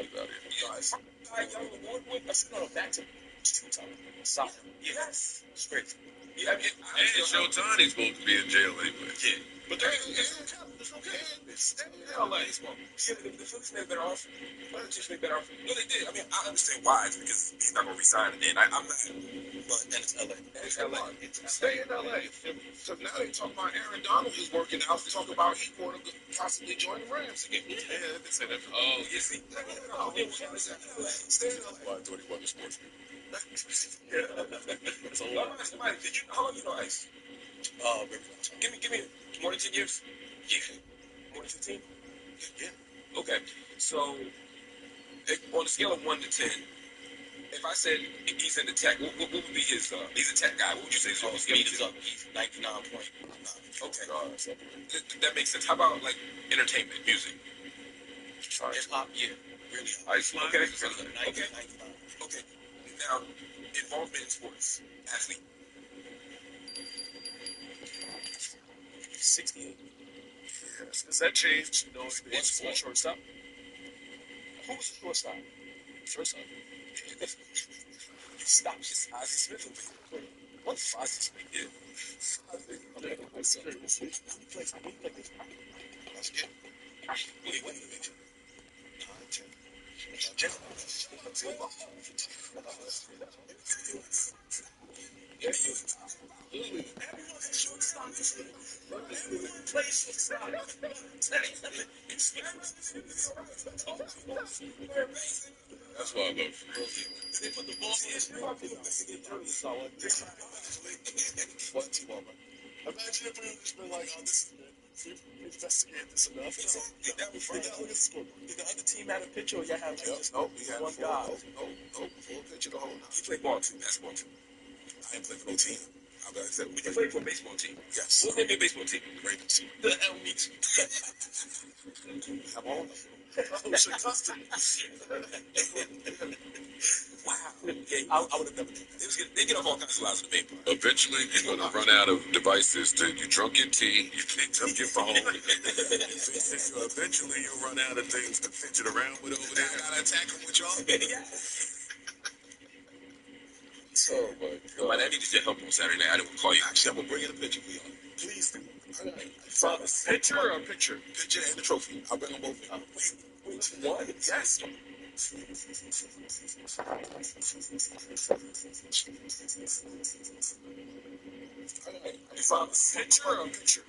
Cloudy about it. Guys, Young Award win. I said, no, back to two-time. Solid. Yes. Straight. Yeah, I mean, And Showtani's supposed to be in jail anyway. Yeah. But there's no cap. It's LA. Yeah, the Phillies made better off. The Chiefs made better off. No, they did. I mean, I understand why. It's because he's not going to resign. And I'm not. But, and it's LA. It's LA. Stay in LA. So now they talk about Aaron Donald is working out. They talk about he want to possibly join the Rams again. Yeah, they say that. Oh, you see. Stay in LA. Well, I thought he wasn't a sportsman. Yeah. That's a lot. Did you, how long you know Ice? Give me more than 10 years. Yeah. More than 15? Yeah. Okay. So, on a scale of 1 to 10, if I said he's in the tech, what would be his, he's a tech guy, what would you say his speed up? He's 99.9. Okay. That makes sense. How about, like, entertainment, music? Hip-hop, yeah. Really. Iceland. Okay. Okay. Okay. Now, involvement in sports, athlete. 68. Yes. Does that change? You know, it's shortstop. Who was the shortstop? Shortstop. Stop. Just Ozzie Smith. What's Ozzie Smith? Yeah. That's good. Wait a minute. Everyone's a shortstop. Everyone plays shortstop. That's why I love him. They put the ball in. Imagine if we would just been like, oh, this is we've investigated this enough. That would look at the score. Did the other team have a pitcher or y'all have like just one guy? No, full pitcher the whole night. He played ball too, basketball too. I didn't play for no team. I said, we can play for a baseball team. Yes. What's the name of your baseball team? The Ravens. The hell means I'm on. Oh, shit, custom. Wow. Yeah, I would have never done that. They get off all kinds of lies in the paper. Eventually, you're going to run out of devices. You drunk your tea, you picked up your phone. Eventually, you'll run out of things to fidget around with over there. I got to attack them with y'all. Oh, my God. I needed your help on Saturday night. I didn't call you. Actually, I'm going to bring in a picture for y'all. Please do. Picture or a picture? Picture and the trophy. I'll bring them both. Which one? Yes. Picture or a picture?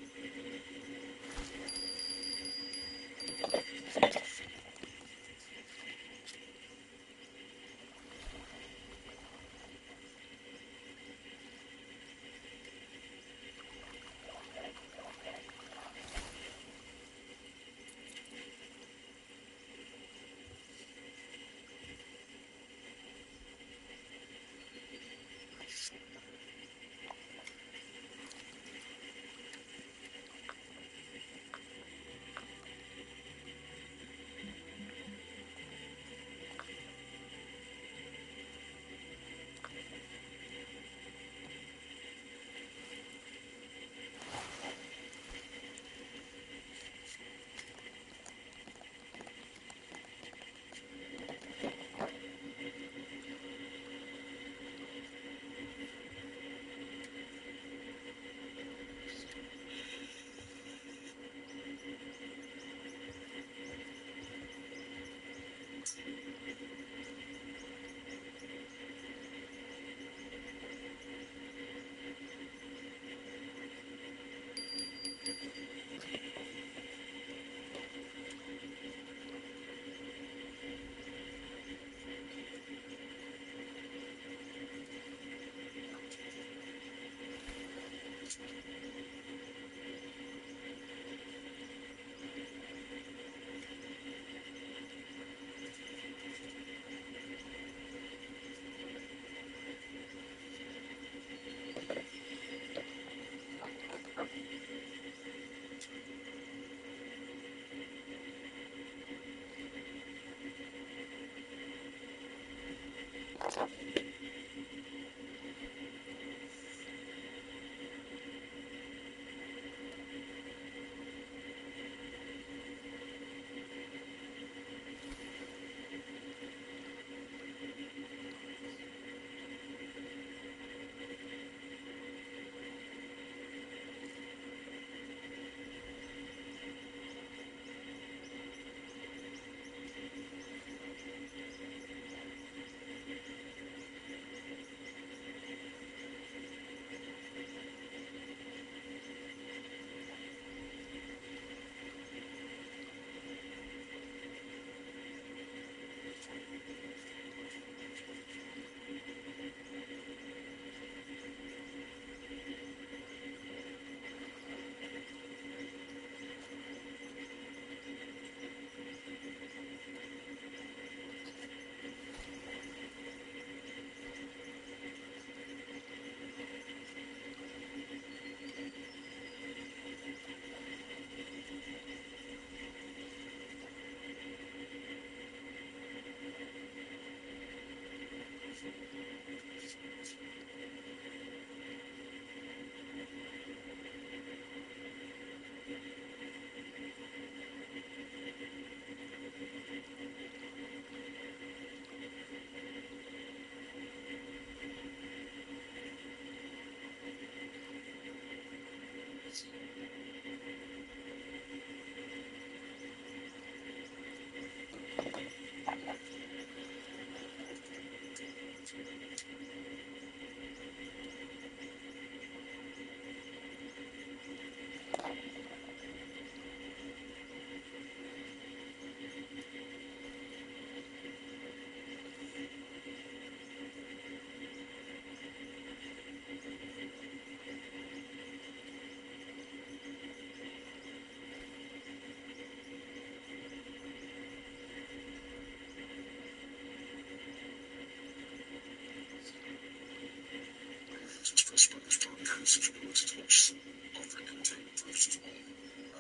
Express by strong passage of its talks, offering entertainment versus home.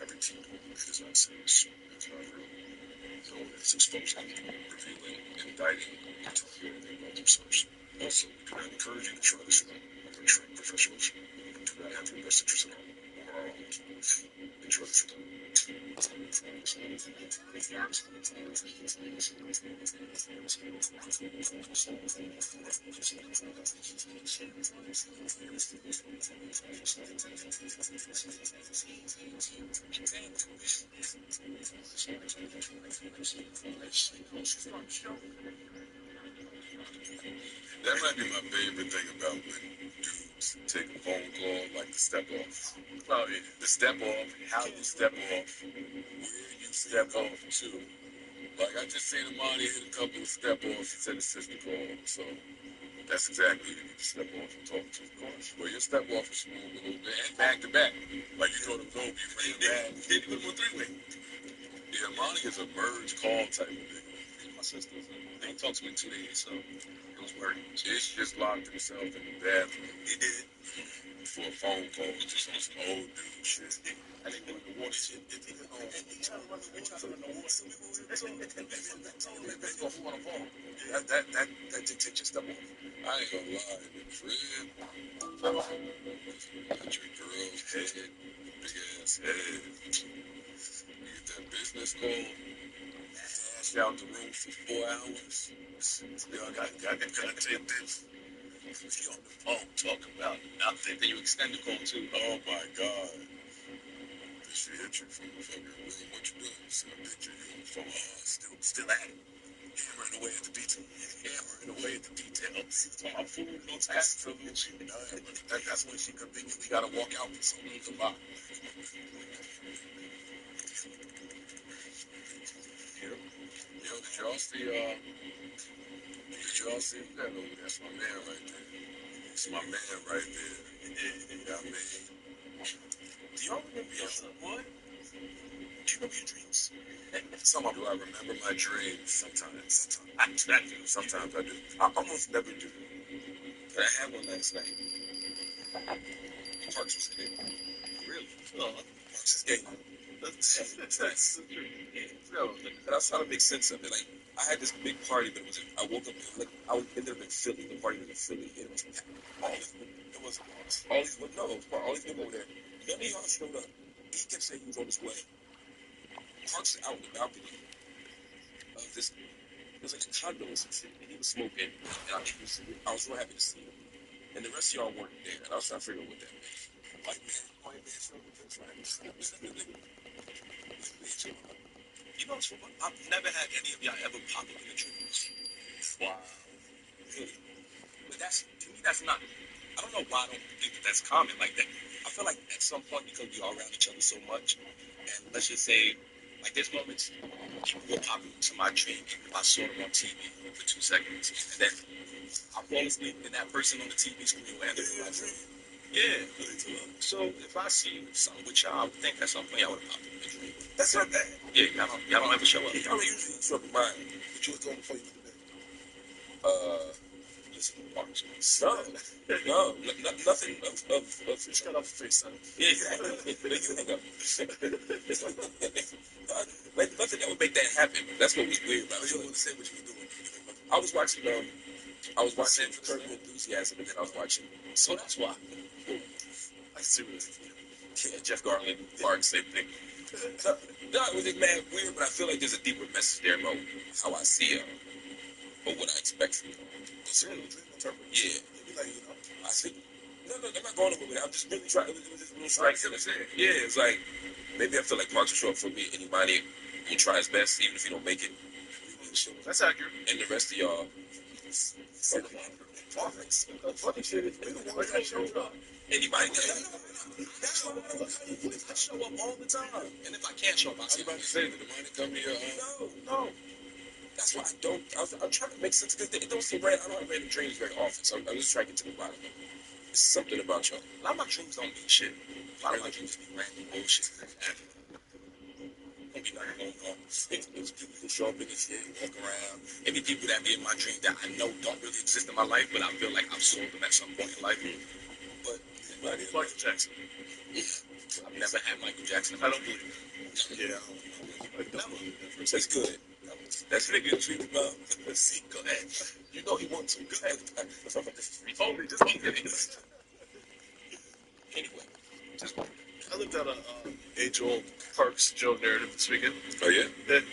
Every teen home is not serious. It's not real. No one is exposing, revealing, indicting, and telling you anything about themselves. Also, we do not encourage you to try this alone. We're trained professionals. We do not have your best interest at all, or our own. Enjoy this alone. That might be my favorite thing about when dudes take a phone call, like the step off. Well, yeah, the step off, how you step off, where you step off to. Like, I just seen Amani hit a couple of step offs. He said his sister called, so that's exactly who you need to step off and talk to, of course. Well, your step off is smooth a little bit, and back to back. Like, you know the flow, you bring it back. Hit him with a three-way. Yeah, Amani is a merge call type of thing. My sister, they ain't talked to me in 2 days, so it was working. Ish just locked himself in the bathroom. He did. For a phone call, just on some old dude shit. I didn't know the water shit. If he could go, he trying to run the water, that dictates your step off. I ain't gonna lie, the crib, got your girl's head, big ass head. You get that business call, dash out the room for 4 hours. Yo, I gotta take this. She on the phone talking about nothing. Then you extend the call too. Oh my God. Did she hit you from the fucking room? What you doing? So I picture you on the phone. Still at it. Hammering away at the details. Hammering away at the details. So my food, no tax privilege. That's when she conveniently got to walk out for something to buy. Yo, did y'all see that over? That's my man right there. It's my man right there. Yeah, I mean, do y'all remember your son, boy? Do you remember your dreams? Some of them. Do I remember my dreams? Sometimes. I do. Sometimes I do. I almost never do. But I had one last night. Parks was in it. Really? Oh, Parks is gay. That's true. No, and I was trying to make sense of it. Like, I had this big party, but it was. I woke up like I ended up in Philly. The party was in Philly, and it was all these. It was all these. No, all these people over there. None of y'all showed up. He kept saying he was on his way. Parks out in the balcony of this. It was like a condo or some shit, and he was smoking. And I was real happy to see him. And the rest of y'all weren't there. And I was trying to figure out what that meant. White man, showed up. You know, I've never had any of y'all ever pop up in the dreams. Wow. Really. But to me, that's not, I don't know why I don't think that's common like that. I feel like at some point, because we all around each other so much, and let's just say, like, there's moments people will pop into my dream, and I saw them on TV for 2 seconds, and then I fall asleep, and that person on the TV screen will end up in my dream. Yeah. So if I see something with y'all, I would think at some point y'all would have popped up in the dream. That's not bad. Yeah, y'all don't ever show up. Y'all usually show up in mine. But you was doing before you went to bed. Listen to Parks. No, nothing of just got off the face, son. Yeah, exactly. But you hang up. Like, nothing that would make that happen. That's what was weird about it. You want to say what you were doing. I was watching I was watching Curb Your Enthusiasm, and then I was watching. So that's why. I see what it is. Yeah, Jeff Garland, Mark, same thing. No, it was just mad weird, but I feel like there's a deeper message there about how I see it, or what I expect from y'all. It's really interpret. Yeah. You like, I see. No, I'm not going over it. I'm just really trying. It was just really striking. Yeah, it's like maybe I feel like Mark will show up for me. Anybody will try his best, even if he don't make it. That's accurate. And the rest of y'all. Fucking shit is really the ones that showed up. Anybody can. That's why I show up all the time. And if I can't show up, I'll say, Did the money come here? No. That's why I don't. I'm trying to make sense because it don't seem right. I don't have random dreams very often, so I'm just trying to get to the bottom of it. It's something about y'all. A lot of my dreams don't mean shit. A lot of my dreams be random bullshit. Don't be nothing going on. There's people who show up in this shit, walk around. Maybe people that be in my dream that I know don't really exist in my life, but I feel like I've saw them at some point in life. But Michael Jackson. I've never had Michael Jackson. I don't believe it. Yeah, never. That's good. That's nigga treat about. See, go ahead. You know he wants some good. He told me just Anyway, just I looked at a age-old Parks Joe narrative this weekend. Oh yeah. That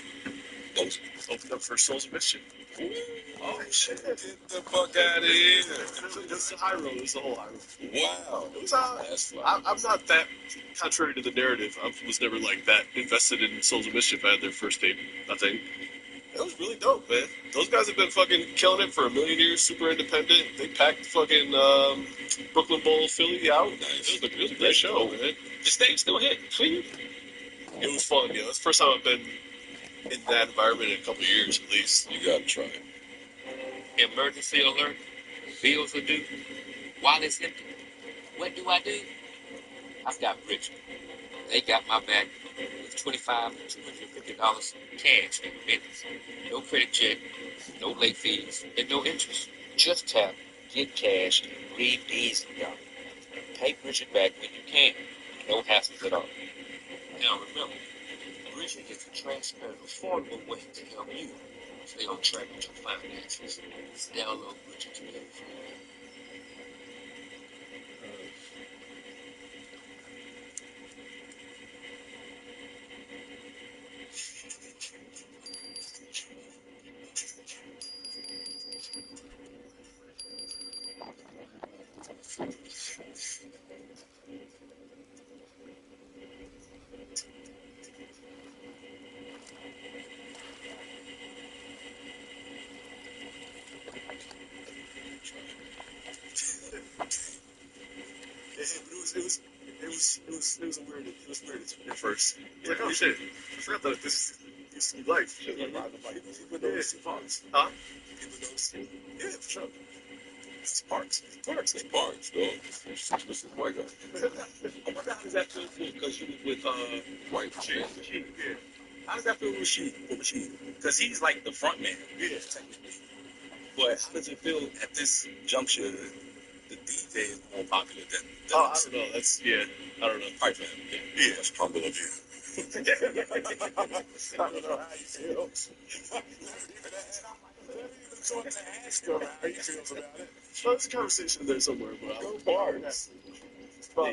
opened up for Souls of Mischief. Oh shit! Get the fuck out of here! It's the high road. It's the whole high road. Wow. It was, That's fly. I'm not that, contrary to the narrative, I was never like that invested in Souls of Mischief. I had their first tape, I think. It was really dope, man. Those guys have been fucking killing it for a million years, super independent. They packed fucking Brooklyn Bowl Philly out. Nice. It was a great show, man. the stage still hit clean. It was fun, yeah. It's the first time I've been in that environment in a couple of years, at least. You gotta try it. Emergency alert. Bills are due. Wallet's empty. What do? I've got Bridget. They got my back with $25 to $250 cash in minutes. No credit check, no late fees, and no interest. Just tap, get cash, and breathe easy, y'all. Pay Bridget back when you can. No hassles at all. Now remember, Bridget is a transparent, affordable way to help you stay on track with your finances. Download Bridget today. It was weird at first. Like, oh shit, I forgot that this used to be life. People notice the Parks. Huh? People notice. Yeah, for sure. It's Parks. It's Parks, dog. This is white guy. I wonder how does that feel because you was with White Rashid. Rashid. Yeah. How does that feel with Rashid? Because he's like the front man. Yeah. Technically. But how does it feel at this juncture? The DJ is more popular than I don't know. That's I don't know. Pipe Man. Yeah, that's humble of you. I don't know how you feel. Ask him how he feels about it. Well, there's a conversation there somewhere, but Go Parks.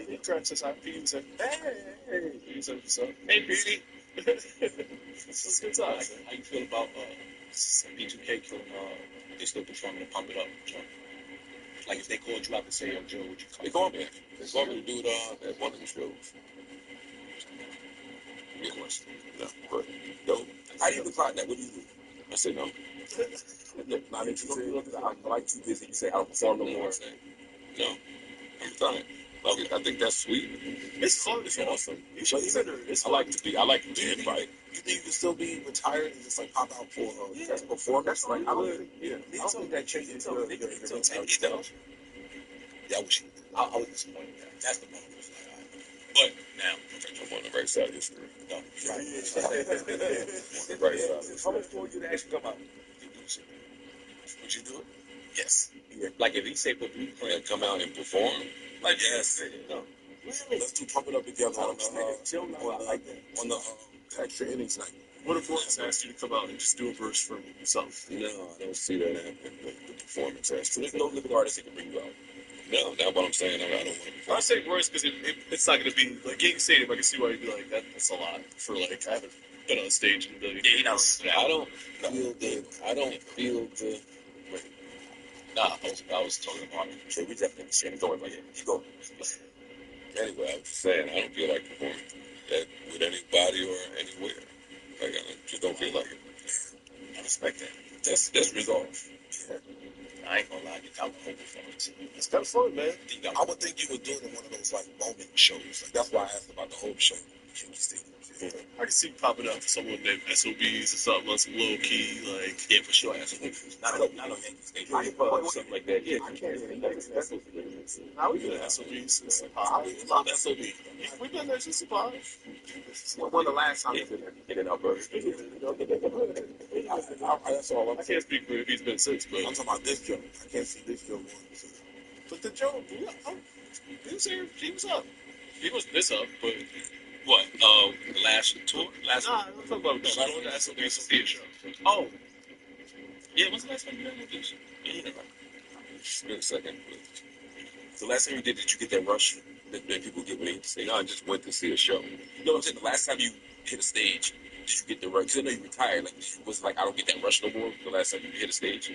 he cracks his IP and said, "Hey, he's like, what's up? Hey, Beauty. It's a good time." How you feel about B2K killing they still performing to Pump It Up? Joe? Like if they called you up and say, "Yo, Joe, would you come?" They called me. They called me to do it at one of the shows. Of course. No, but no. How do you decline that? What do you do? I say no. Look, not interested. I'm like too busy. You say I don't perform no more. No, I'm fine. I think that's sweet. It's fun. It's awesome. You should consider it. It's I like to be invited. You think you can still be retired and just like pop out for a performance? Like, I would. Yeah. I don't think that changes your mentality. Yeah, I was disappointed in that. That's the moment. But now, I'm on the right side of history. no, Right. Right side. How much for you to actually come out? Would you do it? Yes. Yeah. Like if he say put Blueprint Come out and perform? like yes. No. Let's do Pump It Up together on the Chill now, I like that. on the extra innings night. What if Royce asked you to come out and just do a verse for himself? No, I don't see that happening. The performance has to. There's no living artist that can bring you out. No, that's what I'm saying. I don't want to. I say Royce because it's not going to be like Yankee Stadium. I can see why you'd be like that's a lot for like I haven't been on stage in a million years. I don't feel the. Wait. Nah, I was talking about it. So we definitely understand. Don't worry about it. Keep going. Anyway, I was just saying I don't feel like performing that with anybody or anywhere. Like I just don't feel like it. I respect that. That's resolved. Yeah. I ain't gonna lie, you got a whole performance. It's kind of fun, man. I would think you were doing one of those like moment shows. Like that's why I asked about the whole show. Yeah. I can see popping up for someone named SOBs or something on some low key, like Yeah, for sure. SOBs. Not on Yankee Stadium. Something like that. Yeah, I can't even like SOBs. How we been at SOBs since I love SOB. We've been there since the pod. When the last time you've been there? In Alberta. That's all. I can't speak for if he's been since, but I'm talking about this joke. I can't see this joke going. But the joke, he was here. He was up. He wasn't this up, but What? The last tour? I'm talking about the SOB show. Oh. Yeah, when's the last time you did this? Yeah, wait a second. The last time you did you get that rush that people get when they say, no, I just went to see a show? You know what I'm saying? The last time you hit a stage, did you get the rush? Because I know you retired. Like, was it like, I don't get that rush no more the last time you hit a stage?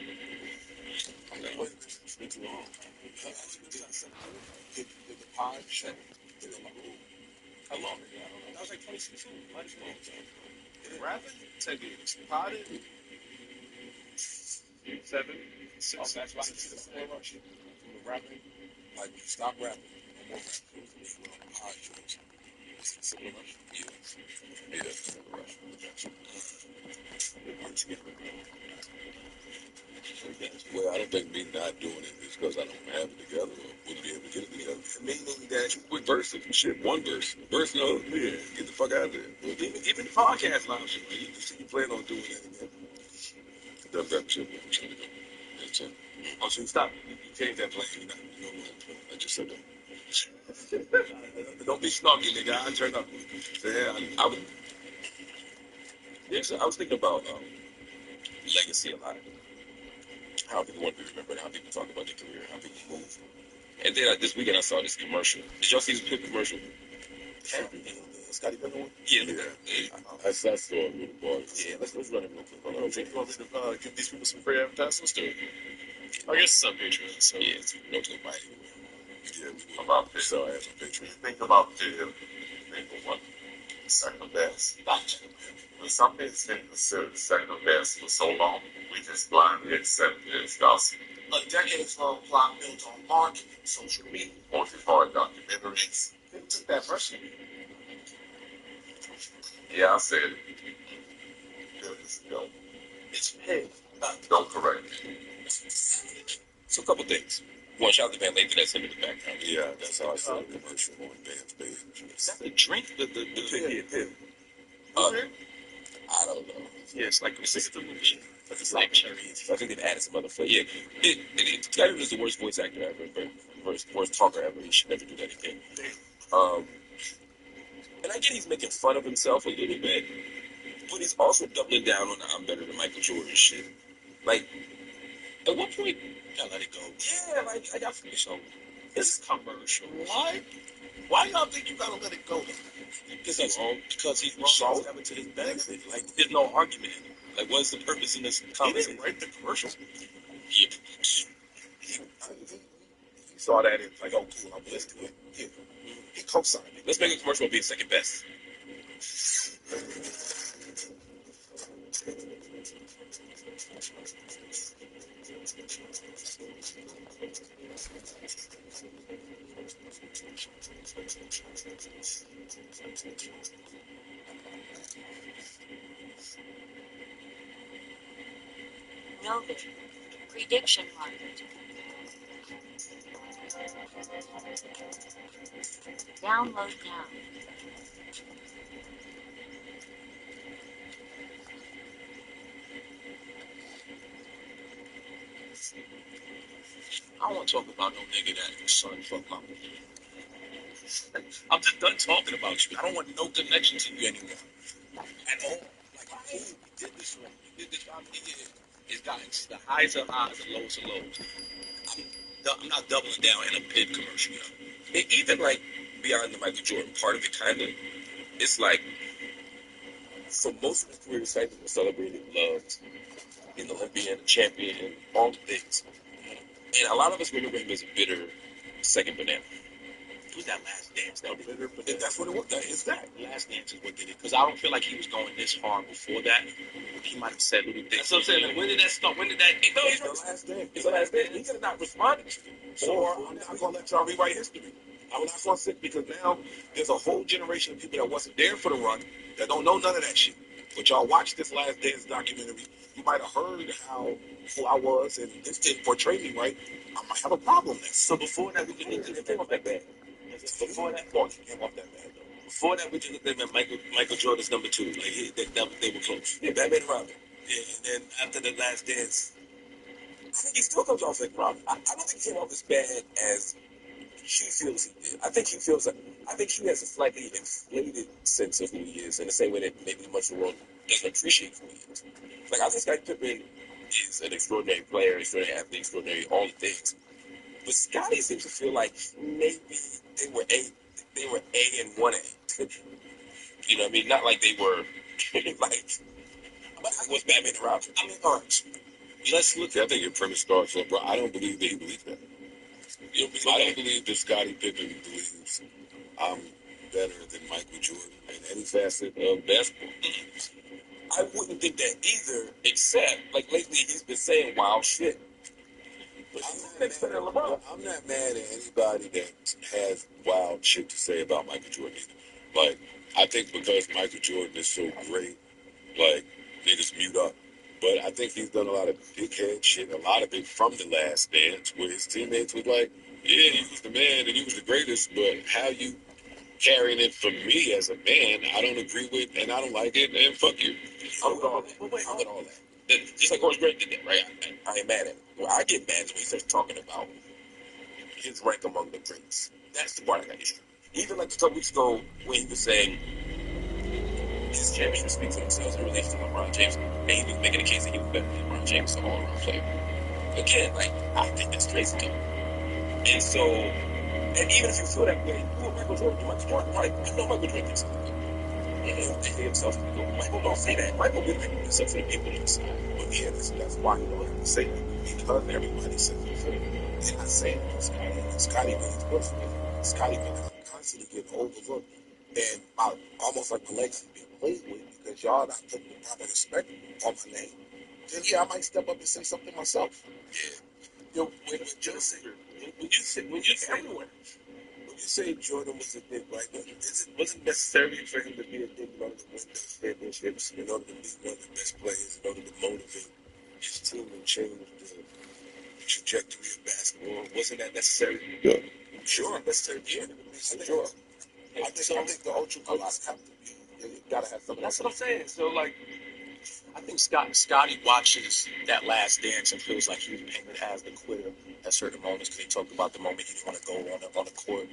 No. It's been too long. Did the pod shut? How long? That was like 2016. Might as well. Rapping? 10 years. Potted? 7, 6. Oh, that's why it's the same rush. From the rapping, like you stop rapping, no more rapping. Pod shows. It's a similar rush. Yeah, similar rush. Well, I don't think me not doing it is because I don't have it together or wouldn't be able to get it together. Meaning that with verses and shit, one verse. Verse, no, yeah, get the fuck out of there. Well, even the podcast lounge shit, you plan on doing that again. Done that shit. That's it. Oh, so you stop. You change that plan. You know, I just said that. Don't be snarky, nigga. I turn up. So, yeah, I was thinking about legacy a lot. How people want to be remembered, how people talk about their career, how people move. And then this weekend I saw this commercial. Did y'all see this quick commercial? Scotty Pippen one? Yeah. I saw it with the boys. Yeah, let's run it real quick. I don't think you want me to give these people some free advertising? Let's do it. I guess it's on Patreon. So. Yeah, it's no to buy anywhere. Yeah, about this. So I have a Patreon. Think about Jim. Think of what second best. Gotcha. When something's been considered second best for so long, we just blindly accept it as gospel. A decades-long plot built on marketing, social media, Multi-part documentaries. They took that version. Yeah, I said it. Years ago. It's paid. Don't correct me. So a couple things. One, shout out to Van Lathan, that's him in the background. Yeah, that's how I saw the commercial on Van's page. Is that the drink? The pill? I don't know. Yeah, it's like it's the movie. But it's like cherries. I think they've added some other flavor. Yeah, Scotty is the worst voice actor ever, worst talker ever. He should never do that again. And I get he's making fun of himself a little bit, but he's also doubling down on the I'm better than Michael Jordan shit. Like, at what point, y'all let it go? Yeah, like, I got finished on this commercial. Why y'all think you gotta let it go? Because he's wrong. Because he's wrong. He's to his benefit. Like, there's no argument. Like, what's the purpose in this conversation? He didn't write the commercial. Yeah. He saw that and like, oh, cool, I'm listening to it. Yeah. He co-signed it. Let's make a commercial of being second best. Novit. Prediction market. Download now. I don't want to talk about no nigga that son fuck my I'm just done talking about you. I don't want no connection to you anymore. At all. Like, It's got the highs are highs, the lows are lows. I'm not doubling down in a Pitt commercial. Even like beyond the Michael Jordan part of it, kind of, it's like for most of his career, this fact that was celebrated, loved, an Olympian, a champion, all the things. And a lot of us remember him as a bitter second banana. It was that Last Dance that did it. But that's what it was. That is that. Last Dance is what did it. Because I don't feel like he was going this hard before that. He might have said little things. That's what I'm saying. Like, when did that start? When did that? No, it's the Last Dance. It's the Last Dance. He could have not responded to it. Or I'm not going to let y'all rewrite history. I'm not going to sit because now there's a whole generation of people that wasn't there for the run that don't know none of that shit. But y'all watch this Last Dance documentary, you might have heard who I was, and this didn't portray me right. I might have a problem there. So before that, we could look at the came off that bad. Before that, he came off that bad, though. Before that, we could look at them at Michael Jordan's number 2. Like they were close. Yeah, Batman and Robin. Yeah, and then after the Last Dance, I think he still comes off like Robin. I don't think he came off as bad as she feels he did. I think he has a slightly inflated sense of who he is, in the same way that maybe much of the world doesn't appreciate who he is. Like, I think Scottie Pippen is an extraordinary player, extraordinary athlete, extraordinary all the things. But Scottie seems to feel like maybe they were A and 1A. You know what I mean? Not like they were like what's Batman and Robin. I mean, all right. Let's look at. I think your premise starts off, bro. I don't believe that he believes that. I don't believe that Scottie Pippen believes I'm better than Michael Jordan in any facet of basketball. I wouldn't think that either, except, like, lately he's been saying wild shit. But I'm not mad at anybody that has wild shit to say about Michael Jordan either. Like, I think because Michael Jordan is so great, like, niggas mute up. But I think he's done a lot of dickhead shit, a lot of it from the Last Dance, where his teammates was like, yeah, he was the man and he was the greatest, but how you carrying it for me as a man, I don't agree with, and I don't like it, and fuck you. I'm with all that. I'm with all that. Just like Horace Grant did that, right? I ain't mad at him. Well, I get mad when he starts talking about his rank among the greats. That's the part I got issue. Even like a couple weeks ago when he was saying his championship speaks for themselves in relation to LeBron James, and he was making a case that he was better than LeBron James, an all-around player. Again, like, I think that's crazy too. And so, and even if you feel that way, you know Michael Jordan, right? I know Michael Jordan thinks something. And he'll think to himself, Michael don't say that. Michael didn't think himself for the people inside. But yeah, that's why he don't have to say that. Because everybody says it for him. They're not saying it. Scottie really works for me. Scottie really constantly getting overlooked. And almost like my legs being played with because y'all not putting the proper respect on my name. Then yeah, I might step up and say something myself. Yeah. When you say Jordan was a dick, right? It wasn't necessary for him to be a dick in order to win those championships, in order to be one of the best players, in order to motivate his team and change the trajectory of basketball. Wasn't that necessary? Yeah. Sure, necessary. Yeah, sure. I think the ultra colors have to be. You gotta have something. That's what I'm saying. So, like, I think Scottie watches that Last Dance and feels like he was painted as the quitter at certain moments because he talked about the moment he didn't want to go on the court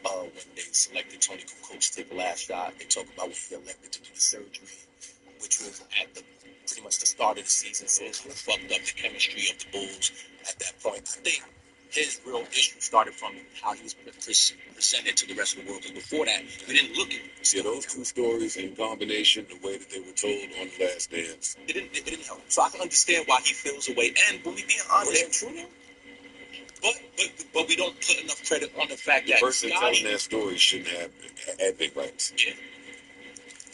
when they selected Tony Kukoc to take the last shot. They talk about when he elected to do the surgery, which was at pretty much the start of the season, so it fucked up the chemistry of the Bulls at that point. I think his real issue started from how he was presented to the rest of the world. Because before that, we didn't look at it. Yeah, those two stories in combination, the way that they were told on The Last Dance. It didn't help. So I can understand why he feels away. And when we being honest, was that true? But we don't put enough credit on the fact that The person telling that story shouldn't have had big rights. Yeah.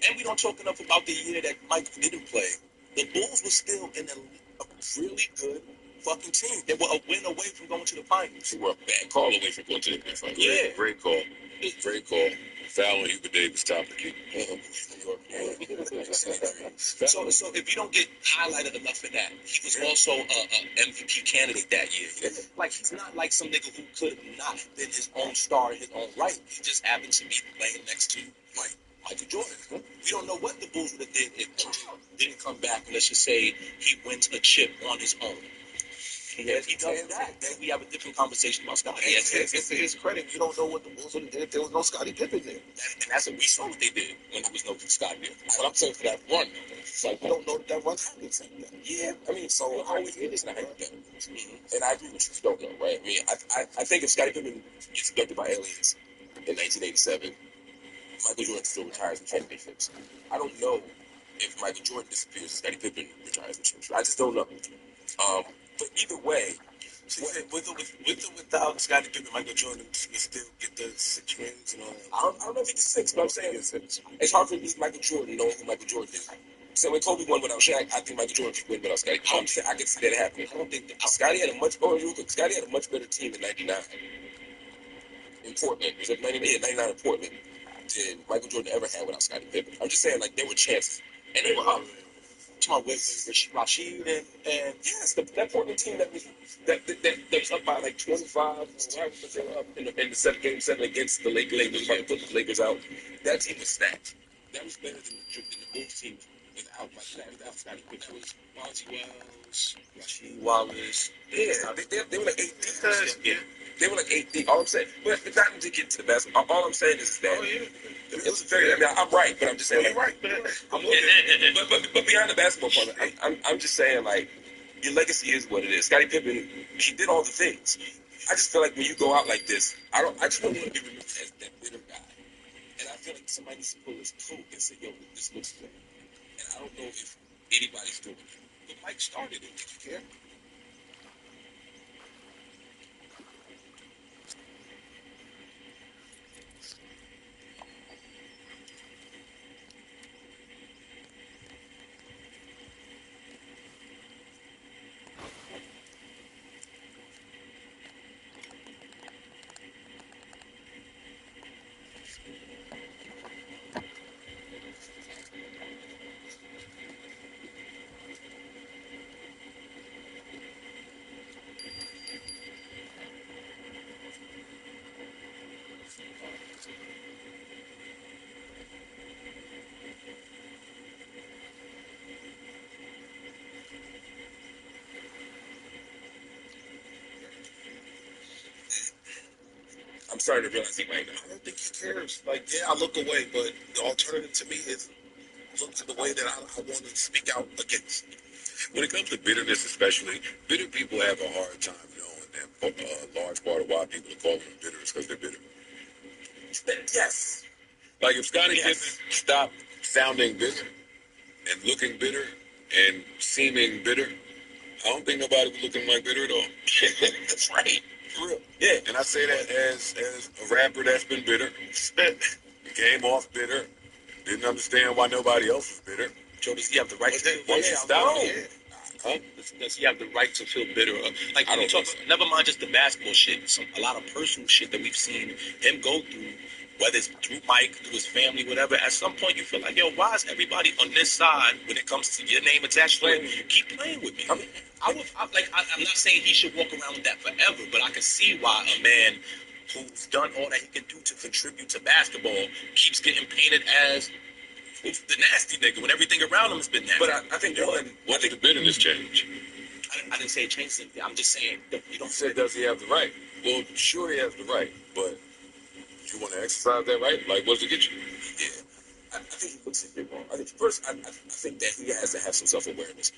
And we don't talk enough about the year that Mike didn't play. The Bulls were still in a really good fucking team. They were a win away from going to the finals. They were a bad call away from going to the finals. Yeah. Great call. Great call. Foul on Hubert Davis, top of the key. So if you don't get highlighted enough for that, he was also a MVP candidate that year. Like, he's not like some nigga who could have not been his own star in his own right. He just happened to be playing next to Michael Jordan. We don't know what the Bulls would have did if Jordan didn't come back. And let's just say he wins a chip on his own. He does that. Then we have a different conversation about Scottie. It's to his credit. You don't know what the Bulls would have did if there was no Scottie Pippen there. And that's what we saw what they did when there was no Scottie there. But I'm saying for that run, It's like we don't know that run happened. yeah. I mean, So so how we get this now? And I agree with you. Don't know, right? I mean, I think if Scottie Pippen gets abducted by aliens in 1987, Michael Jordan still retires in championships. I don't know if Michael Jordan disappears, Scottie Pippen retires in championships. I just don't know. But either way, With or without Scottie Pippen, Michael Jordan would still get the 6 rings and all that. I don't know if he gets 6, but I'm saying it's hard for me to beat Michael Jordan knowing who Michael Jordan is. So when Kobe won without Shaq, I think Michael Jordan could win without Scottie. I can see that happening. I don't think that Scottie had a much better team in '99 in Portland. Was it '99? Yeah, '99 in Portland than Michael Jordan ever had without Scottie Pippen. I'm just saying, like, there were chances, and they were up. talking about with Rashid and Yes, that Portland team that was up by like 25, but they were up in the game 7 against the Lakers, about to put the Lakers out. That team was stacked. That was better than the Bulls team without Scottie Pippen. that was Monty Wells, Rashid Wallace. Yeah, they were like 8 deep. Yeah. They were like 8 deep. All I'm saying, but not to get to the basketball. All I'm saying is that it was very. I mean, I'm right, but I'm just saying. You're right, man. I'm looking, but behind the basketball part, I'm just saying, like, your legacy is what it is. Scottie Pippen, he did all the things. I just feel like when you go out like this, I just don't want to be remembered as that bitter guy. And I feel like somebody needs to pull his coat and say, yo, this looks good. And I don't know if anybody's doing it. But Mike started it. Did you care? I'm starting to realize he might not. I don't think he cares. Like, yeah, I look away, but the alternative to me is look to the way that I want to speak out against. When it comes to bitterness, especially, bitter people have a hard time knowing that a large part of why people are calling them bitter is because they're bitter. Yes. Like, if Scottie Pippen stopped sounding bitter and looking bitter and seeming bitter, I don't think nobody would look at him like bitter at all. That's right. For real. Yeah, and I say that as a rapper that's been bitter, came off bitter, didn't understand why nobody else was bitter. Joe, does he have the right to Once you stop it, Does he have the right to feel bitter? Like, I when you don't talk, think so. never mind just the basketball shit, a lot of personal shit that we've seen him go through, whether it's through Mike, through his family, whatever. At some point, you feel like, yo, why is everybody on this side, when it comes to your name attached to it, keep playing with me? I'm not saying he should walk around with that forever, but I can see why a man who's done all that he can do to contribute to basketball keeps getting painted as the nasty nigga when everything around him has been nasty. But I think when did the bitterness change? I didn't say it changed something. I'm just saying that you don't You said, does he have the right? Well, sure he has the right, but you want to exercise that right? Like, what does it get you? Yeah, I think he looks at it wrong. I think first, I think that he has to have some self-awareness.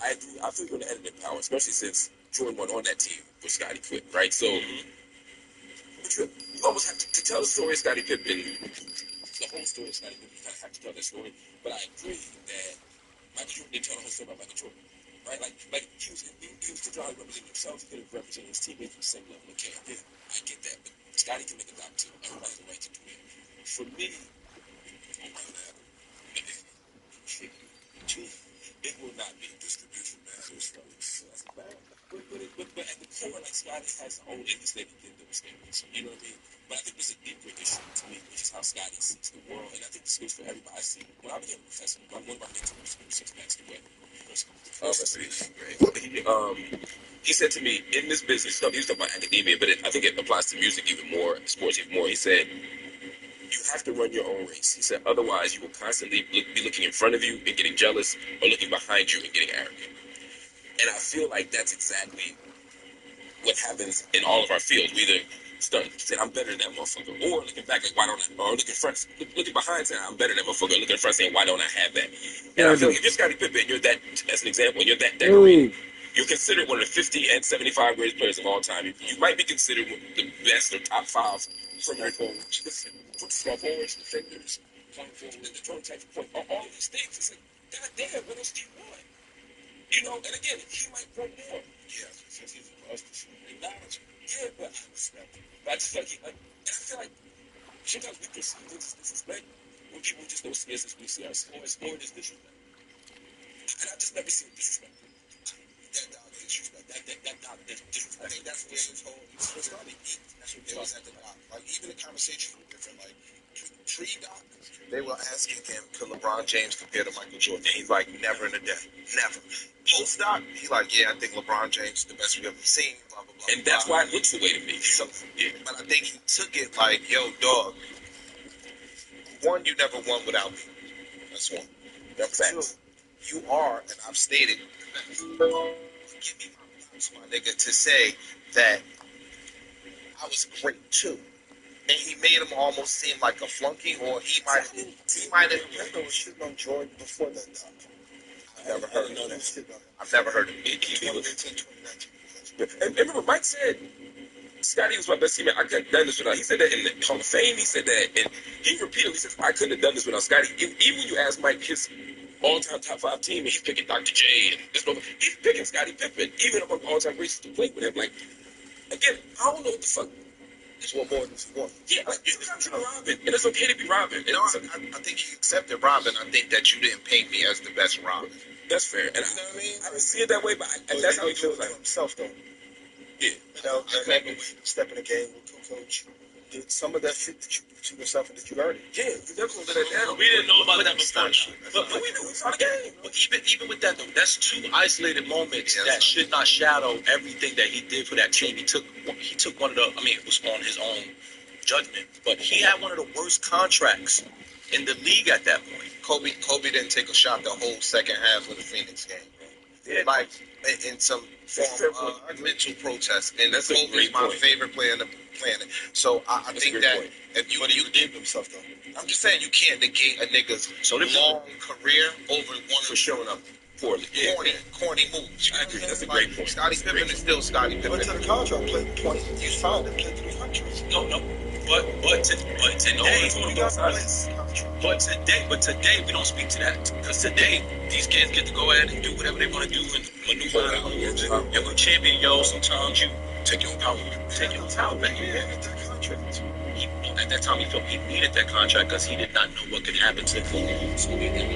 I agree. I feel you're going to edit in power, especially since Jordan went on that team with Scottie quit, right? So, but you almost have to tell the story of Scottie Pippen, the whole story of Scottie Pippen. You kind of have to tell that story. But I agree that Michael Jordan didn't tell the whole story about Michael Jordan. Right, like he was still trying to represent himself. He could have represented his teammates at the same level of care. Yeah, I get that, but Scottie can make a dime too. Everybody has a right to do that. For me, it will not be distribution matters. That's bad. But at the core, like, Scottie has his own understanding of the mistakes. You know what I mean? But I think there's a deeper issue to me, which is how Scottie sees the world. And I think this goes for everybody. I see when I became a professor, one of my mentors, since passed away. He said to me, in this business stuff, he was talking about academia, but I think it applies to music even more, sports even more. He said, you have to run your own race. He said, otherwise you will constantly be looking in front of you and getting jealous, or looking behind you and getting arrogant. And I feel like that's exactly what happens in all of our fields. We either start saying, I'm better than that motherfucker, or looking back like, why don't I, or looking front, looking behind saying, I'm better than that motherfucker, looking front saying, why don't I have that? And I feel like if you're Scottie Pippen, you're that, as an example, and you're that decorated, you're considered one of the 50 and 75 greatest players of all time. You might be considered the best or top 5 perimeter forwards, small forwards, defenders, point forwards, the prototype point, all of these things. It's like, God damn, what else do you want? You know, and again, he might want more. Yeah, since he's for us to acknowledge. Yeah, but I respect him. But I just feel like, and I feel like sometimes we perceive this as disrespect when people just don't see us as we see ourselves, or this disrespect. And I just never seen disrespect. That dog is disrespect. That dog is disrespect. I think that's where his whole started. That's what it was at the doc. Like, even the conversation was different. Like, pre-doc, they were asking him, could LeBron James compare to Michael Jordan? And he's like, never in a day. Never. Post-doc, he's like, yeah, I think LeBron James is the best we've ever seen, blah, blah, blah. And that's why it looks the way to me. So, yeah. But I think he took it like, yo, dog, one, you never won without me. That's one. That's facts. You are, and I've stated, give me my props, my nigga, to say that I was great too. And he made him almost seem like a flunky, or he might have. Randall was shitting on Jordan before that, dog. I've never heard of that. I've never heard of it. 2018, 2019. And remember, Mike said Scottie was my best teammate. I couldn't have done this without. He said that in the Hall of Fame. He said that, and he repeatedly says, I couldn't have done this without Scottie. Even when you ask Mike his all-time top 5 team, and he's picking Dr. J and this brother, he's picking Scottie Pippen, even among all-time greats to play with him. Like, again, I don't know what the fuck. It's one more than one. Yeah, like, sometimes you're Robin, and it's okay to be Robin. You know, I think he accepted Robin. I think that you didn't paint me as the best Robin. That's fair. And you know what I mean? I didn't see it that way, but that's how he feels like himself, though. Yeah. You know, step in the game with coach. Did some of that shit that you do to yourself and that you earned it. Yeah, you never gonna let that down. We didn't know about that before. But we knew we saw the game. But even with that, though, that's 2 isolated moments that should not shadow everything that he did for that team. He took one of the, I mean, it was on his own judgment, but he had one of the worst contracts in the league at that point. Kobe didn't take a shot the whole second half of the Phoenix game. Yeah. Like, in some form of mental protest. And that's Kobe's my favorite player on the planet. So I think that if you did himself, though. I'm just saying you can't negate a nigga's long career over one for showing up poorly. Yeah. Corny moves. I agree. That's a great point. Scottie Pippen is still Scottie Pippen. Went to the contract, played 20. You signed him, played 300. No. But today we don't speak to that, because today these kids get to go ahead and do whatever they want to do and maneuver. And with champion, sometimes you take your power back. At that time, he felt he needed that contract because he did not know what could happen to him. So we didn't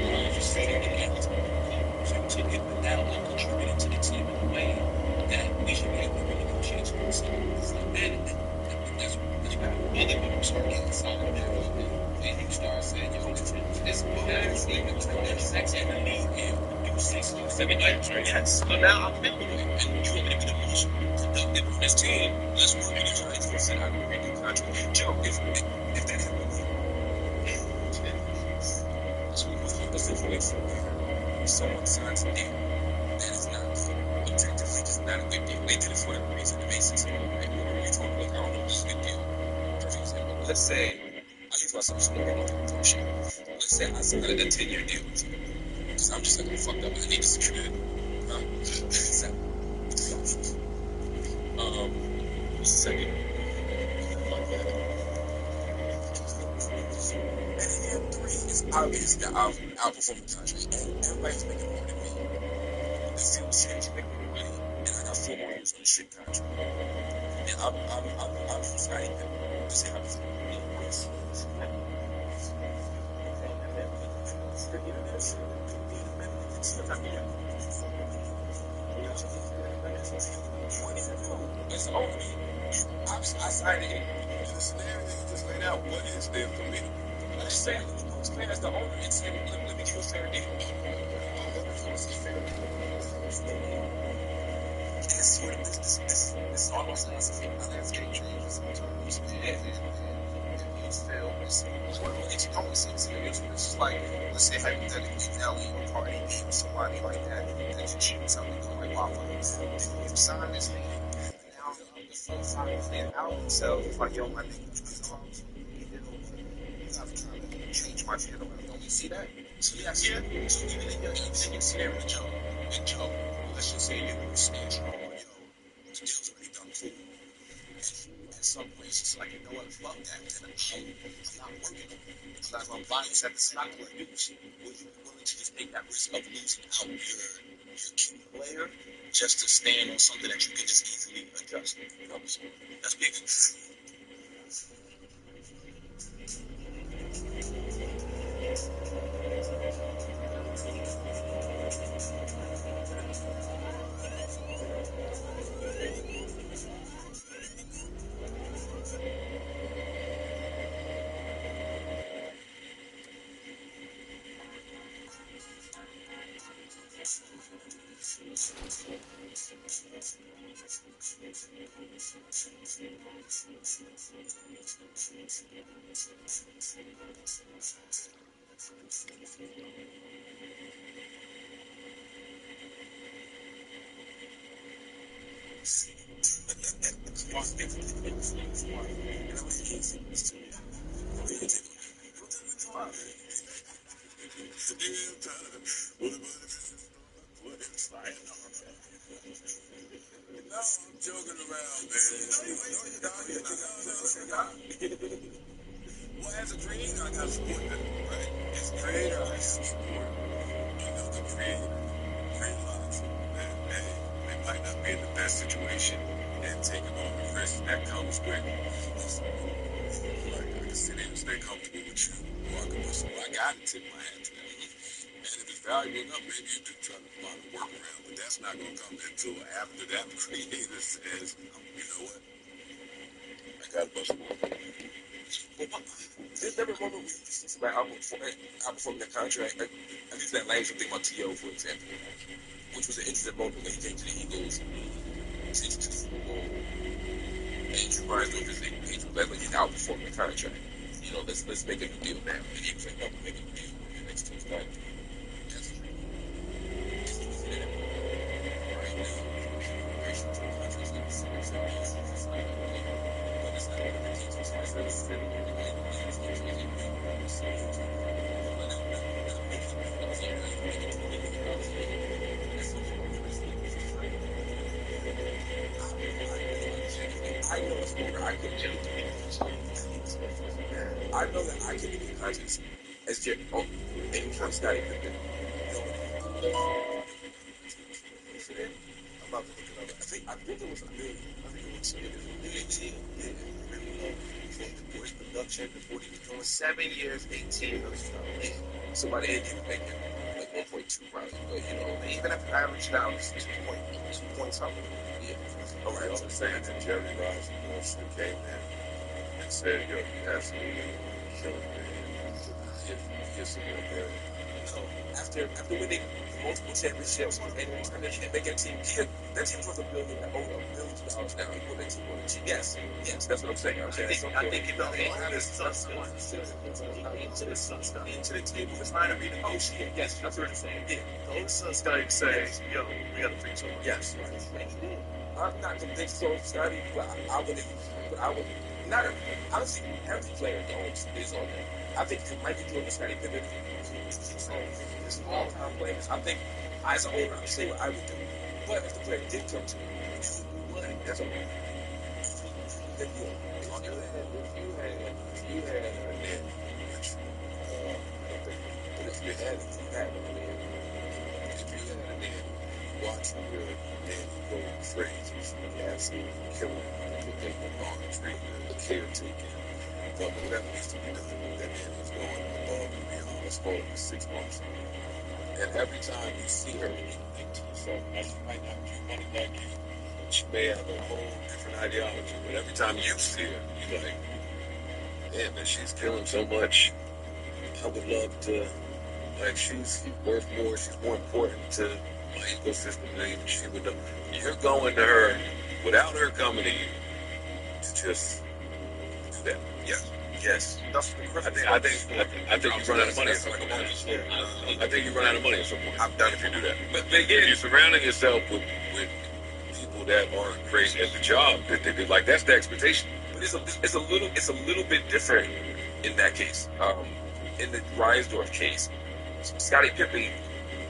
to get without and contributing to the team in a way that we should be able to renegotiate. That's what other people start getting solid there. And you start saying, yo, this sex in the league and do 6 or 7 items, right? Yes. But now I'm feeling it. And you want me to be the most productive on this team? Let's work with each other. I said, I'm going to renew contract. Joe, if that happens, so we must have a situation where someone signs a deal that is not objectively just not a good deal. They did it for whatever reason. It makes sense. Right? Whatever you're talking about, I don't know if it's a good deal. Perfect example. Let's say I use myself as a shit. Let's say I signed a 10-year deal because I'm just like, I'm fucked up. I need to secure it. What's the second? And year 3 is obvious that I'll outperform the contract. And everybody's making more than me. The field changed, making more money, and I got 4 more years on the shit contract. And I'm Scottie Pippen. Just how it's it's over. I signed it. The scenario that you just laid out, what is there for me? I'm just saying, who's playing as the owner and saying, let me give you a fair deal. This almost landscape changes sometimes. It's one of the only scenarios where it's like, let's say hypothetically, Nelly or Cardi B or somebody like that, that you shoot something like Waffle. You sign this thing, now And out himself, it's like, yo, my nigga, you guys are trying to change my shit around. Don't you see that? So yes, so even in your scenario, Joe, let's just say you're stand strong, the deal's already done, cool. And at some point, it's just like, you know what, fuck that, then I'm not working on it. I'm not going to violence at the stock like you. Would you be willing to just take that risk of losing out your key player just to stand on something that you can just easily adjust? That's big. No, I'm joking around, man. Well, as a creator, I gotta support that, right? As a creator, I gotta support, the creator. Realize that, hey, they might not be in the best situation and taking on the risk that comes with. Like, I can sit in and stay comfortable with you, or I can put some, I gotta tip my hat to that. And if it's valuable enough, maybe you do try to find a workaround, but that's not gonna come until after that creator says, you know what? I gotta bust more. There's never a moment where you see somebody outperforming their contract. I use that language. I'm thinking about T.O., for example, which was an interesting moment when he came to the Eagles, sent to the Super Bowl, and Drew Brees was his Angel Leslie. He's outperforming the contract. Let's make a new deal now. And he was like, no, we're making a new deal with the next two guys. That's true. Right now, immigration to the country is like 7 years. It's like, but it's not going to be teaching. So it's really sitting here. I know it's over. I know that I can be conscious as Jerry. Any kind of Scotty Pippen. I'm about to look it up. I think it was $1 million. I think it was $1 million. Yeah. For his production, before he was doing 7 years, 18 million. Yeah. Somebody ain't even making like 1.2 probably, but even if average now it's 2 point something. Yeah. All right, I'm just saying that Jerry Rice came in and said, yo, you absolutely killing me. Yes, there. After winning multiple championships and making a team, their team was $1 billion now. Equal their team on the team. Yes, that's what I'm saying. I think they had this stuff into the table. It's trying to renegotiate. Yes, that's what I'm saying. Yeah, the old son Scotty says, yo, we got to fix it. Yes, I'm not convinced so, Scotty, but I would not. Honestly, every player is on there. I think Michael Jordan, Scotty Pippen, there's all-time players. I think, as an owner, I'm saying what I would do. But if the player did come to me, that's okay. If you had a net, which if you had a net, watching your net go crazy, you absolutely kill him. They go on the tree, the caretaking, but whatever needs to be done, that net is going above and beyond. Let's call it 6 months. And every time you see her, you think to yourself, now she might not be money like you. She may have a whole different ideology, but every time you see her, you're like, damn, man, she's killing so much. I would love to, she's worth more. She's more important to my ecosystem than even she would know. You're going to her without her coming to you to just do that. Yeah. Yes. I think you run out of money at some point. I think you run out of money at some point. I'm done if you do that. But again, you're surrounding yourself with people that aren't great at the job that they do. Like that's the expectation. But it's a little bit different in that case. In the Reinsdorf case, Scottie Pippen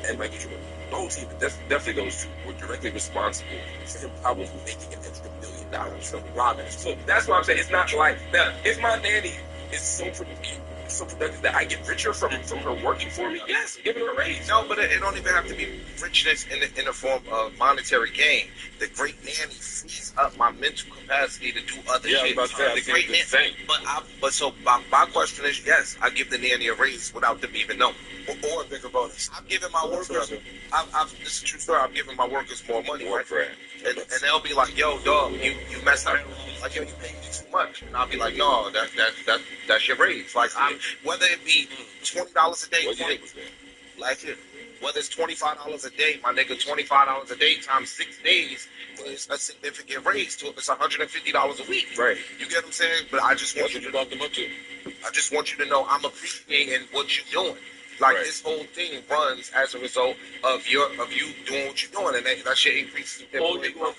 and Michael Jordan, the whole team, definitely those two were directly responsible for him probably making an extra $1 million from robbing. So that's what I'm saying. It's not like now if my nanny is so productive that I get richer from her working for me, yes, I'm giving her a raise. No, but it don't even have to be richness in the form of monetary gain. The great nanny frees up my mental capacity to do other Yeah, I was shit. about to say, I The think great it's the nanny, same. so my question is, yes, I give the nanny a raise without them even knowing, or a bigger bonus. I'm giving my workers. This is a true story. I'm giving my workers more money, More right? crap. And they'll be like, "Yo, dog, you messed up. Like, yo, you paying me too much." And I'll be like, "No, that's your raise. Like, whether it be $20 a day, What year was that? last year, whether it's $25 a day, my nigga, $25 a day times 6 days is a significant raise. To it's $150 a week. Right. You get what I'm saying? But I just want What you you to bumped them up to? I just want you to know I'm appreciating what you're doing. Like Right. this whole thing runs as a result of you doing what you're doing, and that shit increases. Or you gonna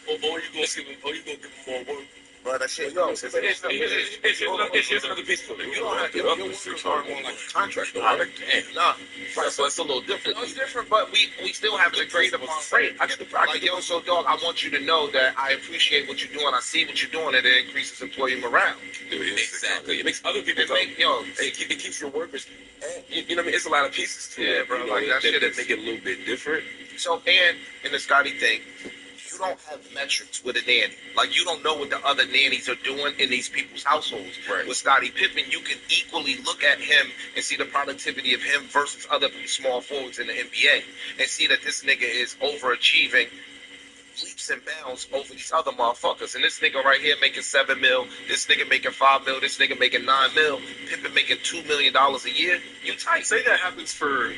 give them more work. But that shit, yo, Here's another piece of it. you don't have your workers aren't on like a contract, though, right? Nah, right. So it's a little different. No, it's different, but we still have to agree upon rate. I get the Like, yo, so dog, I want you to know that I appreciate what you're doing. I see what you're doing, and it increases employee morale. Exactly. It makes other people It go. make, yo, It keeps your workers. And, you know what I mean? It's a lot of pieces to it. bro, You know, like, that shit that is- make it a little bit different. So, and in the Scotty thing, you don't have metrics with a nanny. Like, you don't know what the other nannies are doing in these people's households. Right. With Scottie Pippen, you can equally look at him and see the productivity of him versus other small forwards in the NBA and see that this nigga is overachieving leaps and bounds over these other motherfuckers. And this nigga right here making $7 million, this nigga making $5 million, this nigga making $9 million, Pippen making $2 million a year. You tight. Say that happens for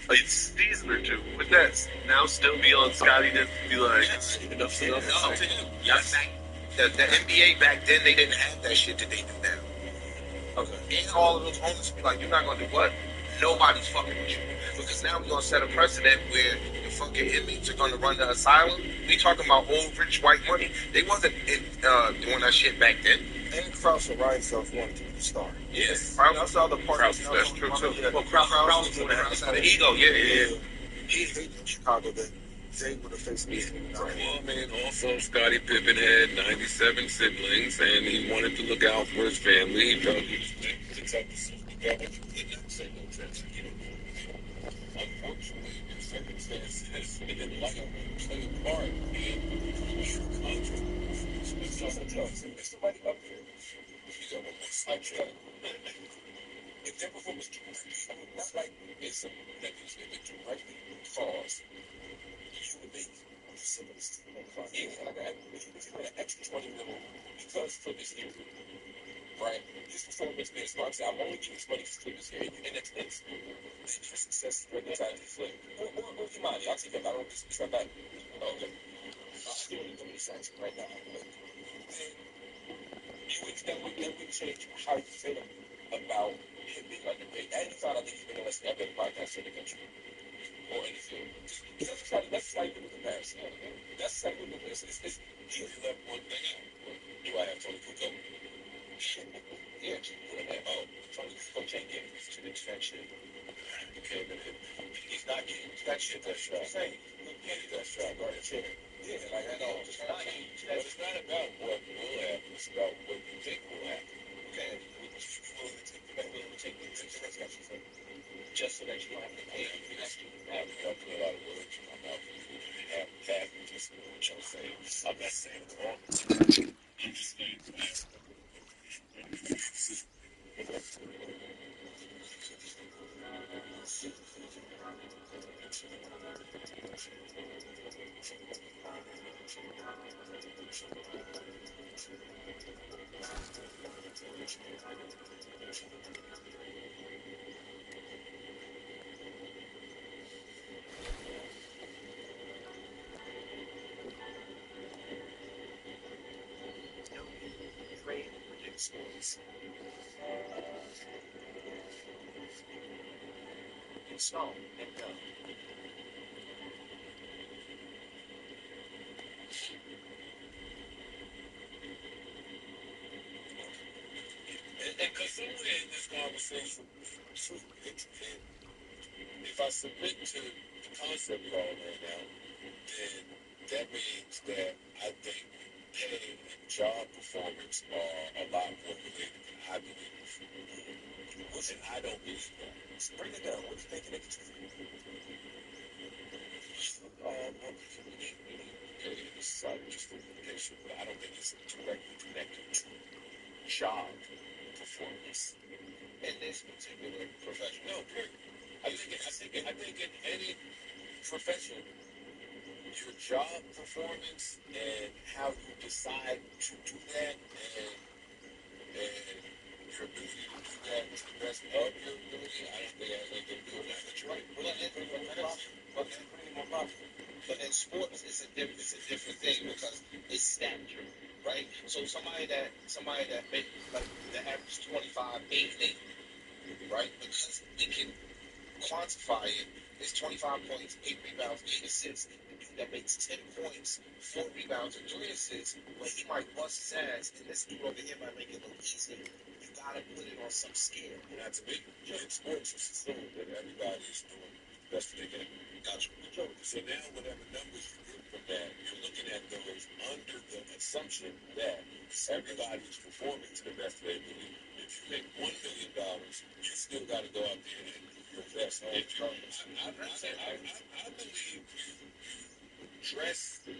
a season or two. Would that now still be on Scotty to be like, enough's enough? No. Yes. The NBA back then, they didn't have that shit that they do now. Okay. And all of those owners be like, you're not going to do what? Nobody's fucking with you. Because now we're going to set a precedent where the fucking inmates are going to run the asylum. We talking about old, rich, white money. They wasn't doing that shit back then. And Krause and Reinsdorf wanted to be the star. Yes. That's the other part. That's true too. Well, Krause had an ego. Yeah. He hated Chicago that they would have faced me. Well, man, also Scottie Pippen had 97 siblings, and he wanted to look out for his family. He felt he was protect the system. He didn't say no sense, you know. Unfortunately, in circumstances, it didn't like him play a part in true contract. There's somebody up here. You got one sidetrack. If their performance directly, not like it's a negative, if it directly caused you to make facilities. Yeah, like I had an extra 20 million because for this year, right? His performance man starts out, I'm only giving this money for this year, and it's then your success right inside the flip. Or you mind, I'll take that. I don't disrespect that. Okay. I'm still in the section right now. But then that would change how you feel about him being underpaid. And you found out that he's been the less ever podcast in the country. Or in the field. That's like with the comparison. That's like with the comparison. You left one thing out. Do I have Tony Kukoc? Yeah, Tony Kukoc ain't getting to the extension. Okay, but he's not getting that shit. That's right. Saying, that's right. Guard the chair. Yeah, like I know. It's not about what will happen. It's about what you think will happen. Okay, willing to take the risk. Just so that you don't have to pay. I put a lot of words in my mouth. Have that, just what you're saying. I'm not saying it's wrong. I'm just saying it's Great sports. Install and go. in this conversation too, if I submit to the concept y'all right now, then that means that I think pay and job performance are a lot more related than I believe. And I don't believe that. So break it down. What do you think connected to? It's just a location, but I don't think it's directly connected to job performance in this particular profession. No, period. I think in any profession, your job performance and how you decide to do that and your ability to do that to the best of your ability, I don't think it has anything to do with that. But you're right. But in sports, it's a different thing because it's stature, right? So somebody that make like the average 25, 8, and 8, right? Because we can quantify it. It's 25 points, 8 rebounds, 8 assists. The dude that makes 10 points, 4 rebounds, and 3 assists, well, he might bust his ass, and this dude over here might make it look easy. You gotta put it on some scale. Not to me. In sports, it's assumed that everybody is doing the best they can. Gotcha. So now, whatever numbers you get from that, you're looking at those under the assumption that everybody is performing to the best of their ability. If you make $1 million, you still got to go out there and do your best. I believe you dress and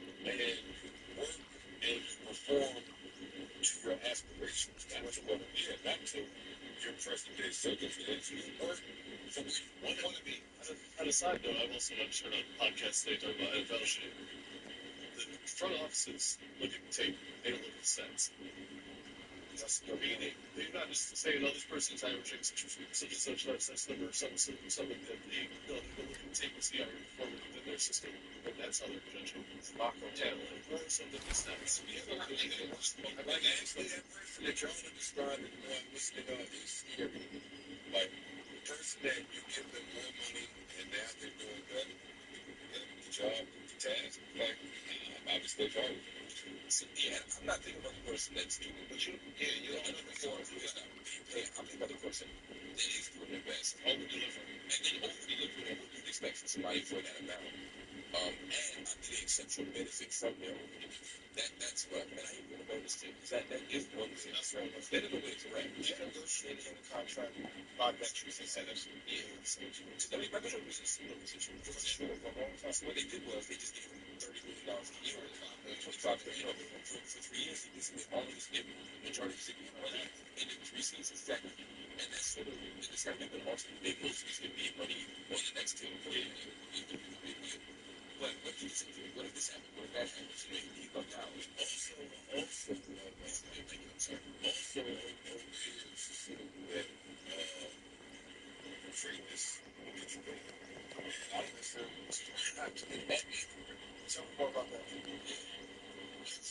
work and you perform to your aspirations, not to your present day circumstances. You work for what you want to be. On a side note, I've also watched a podcast today talking about NFL shit. The front offices look at the tape, they don't look at the stats. That's the meaning. They're not just saying, oh, this person's averaging such and such number, something like that. They go look at the tape and see how you're performing within their system. And that's how they're judging. Macro talent or something like stats. Actually, that person that you're going to describe it more, I'm listening to is scary. Like, the person that you give them more money and now they're doing better, the job, the task, like, obviously, they're hard. So, yeah, I'm not thinking about the person that's doing it, but you're looking for I'm thinking about the person that is doing their best, over-delivering, and then over-delivering on what you'd expect from somebody for that amount. And I'm getting exceptional benefit from their over-delivery. That's what, and I ain't going to bonus too, because that is one thing. That's right. That is the way to rank. You negotiate in the contract by metrics incentives. Yeah. I mean, Michael Jordan was in a similar position for sure for a long time. So what they did was they just gave him $30 million a year, $25 million for 3 years. He basically all of his majority of his money in the 3 seasons. Exactly. And that's sort of the discussion that ultimately they most of his money on the next team. But what do you think? What if this happened? What if that happened? So he got down. Also, freakness will get you paid. I don't necessarily have to get that. Tell me more about that.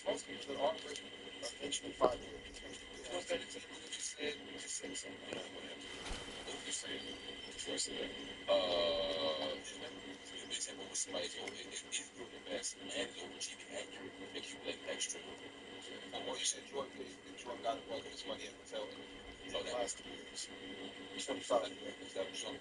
Most people that are great are eventually 5 years. What's that example that you said? You just said something. I don't know what happened. What were you saying before I said that? The example was somebody is doing their best and is overachieving and you're accumulating extra. Or you said Jordan got a bulk of his money at the tail end. Oh, the last 2 years. 25 years. Is that what you're saying?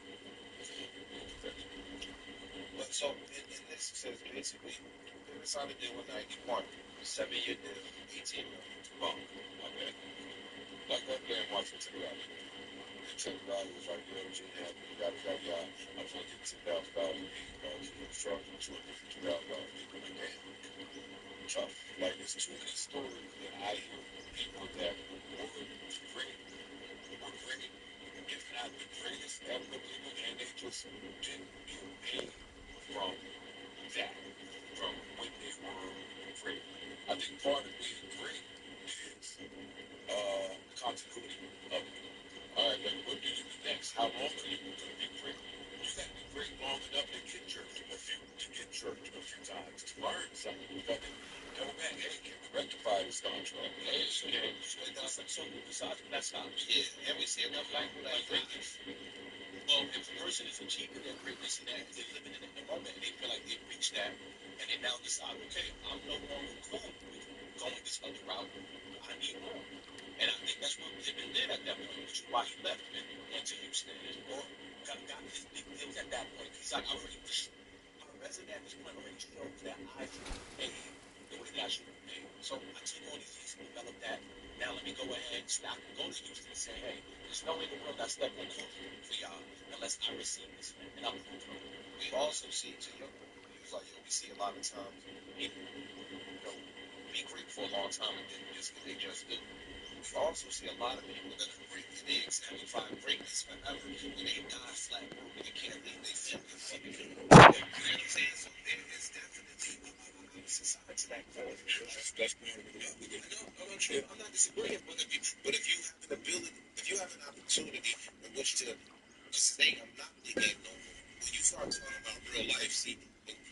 But so, in this says basically, they decided to do a 91, 7-year deal, 18 million. Well, okay. Like that man Washington Rally. $10 was like, yo, G, I'm going to get $10,000 he was charging $250,000 people a day. Tough. Like, there's too many stories that I hear from people that were great, if not the greatest ever people, and they just didn't get paid from that, from when they were great. I think part of being great is continuity of it. All right, like, what do you do next? How long are you going to be great? You got to be great long enough to get jerked a few times, to learn something. You got to go back, hey, can we rectify this contract? Hey, so that's not, yeah, and we see enough like greatness. Well, if a person is achieving their greatness and that, they're living in the moment, and they feel like they've reached that, and they now decide, okay, I'm no longer cool with going this other route. I need more. And I think that's what Pippen did at that point. why he left and went to Houston or got his big deals at that point. He's like, my resume at this point already shows that I should have paid the way that I should have paid. So I took all these years to develop that. Now let me go ahead so that I can go to Houston and say, hey, there's no way in the world I stepped on court for y'all unless I receive this and I'm proof of it. We also see, to your point, he was like, we see a lot of times people, be great for a long time and then just what they just do. We also see a lot of people that are great and they exemplify greatness forever and they die flat broke and they can't leave their family. You know what I'm saying? So there is definitely a society to that coin. That's part of it. I'm not disagreeing, but if you have an ability, if you have an opportunity in which to say I'm not the game no more, when you start talking about real life, see,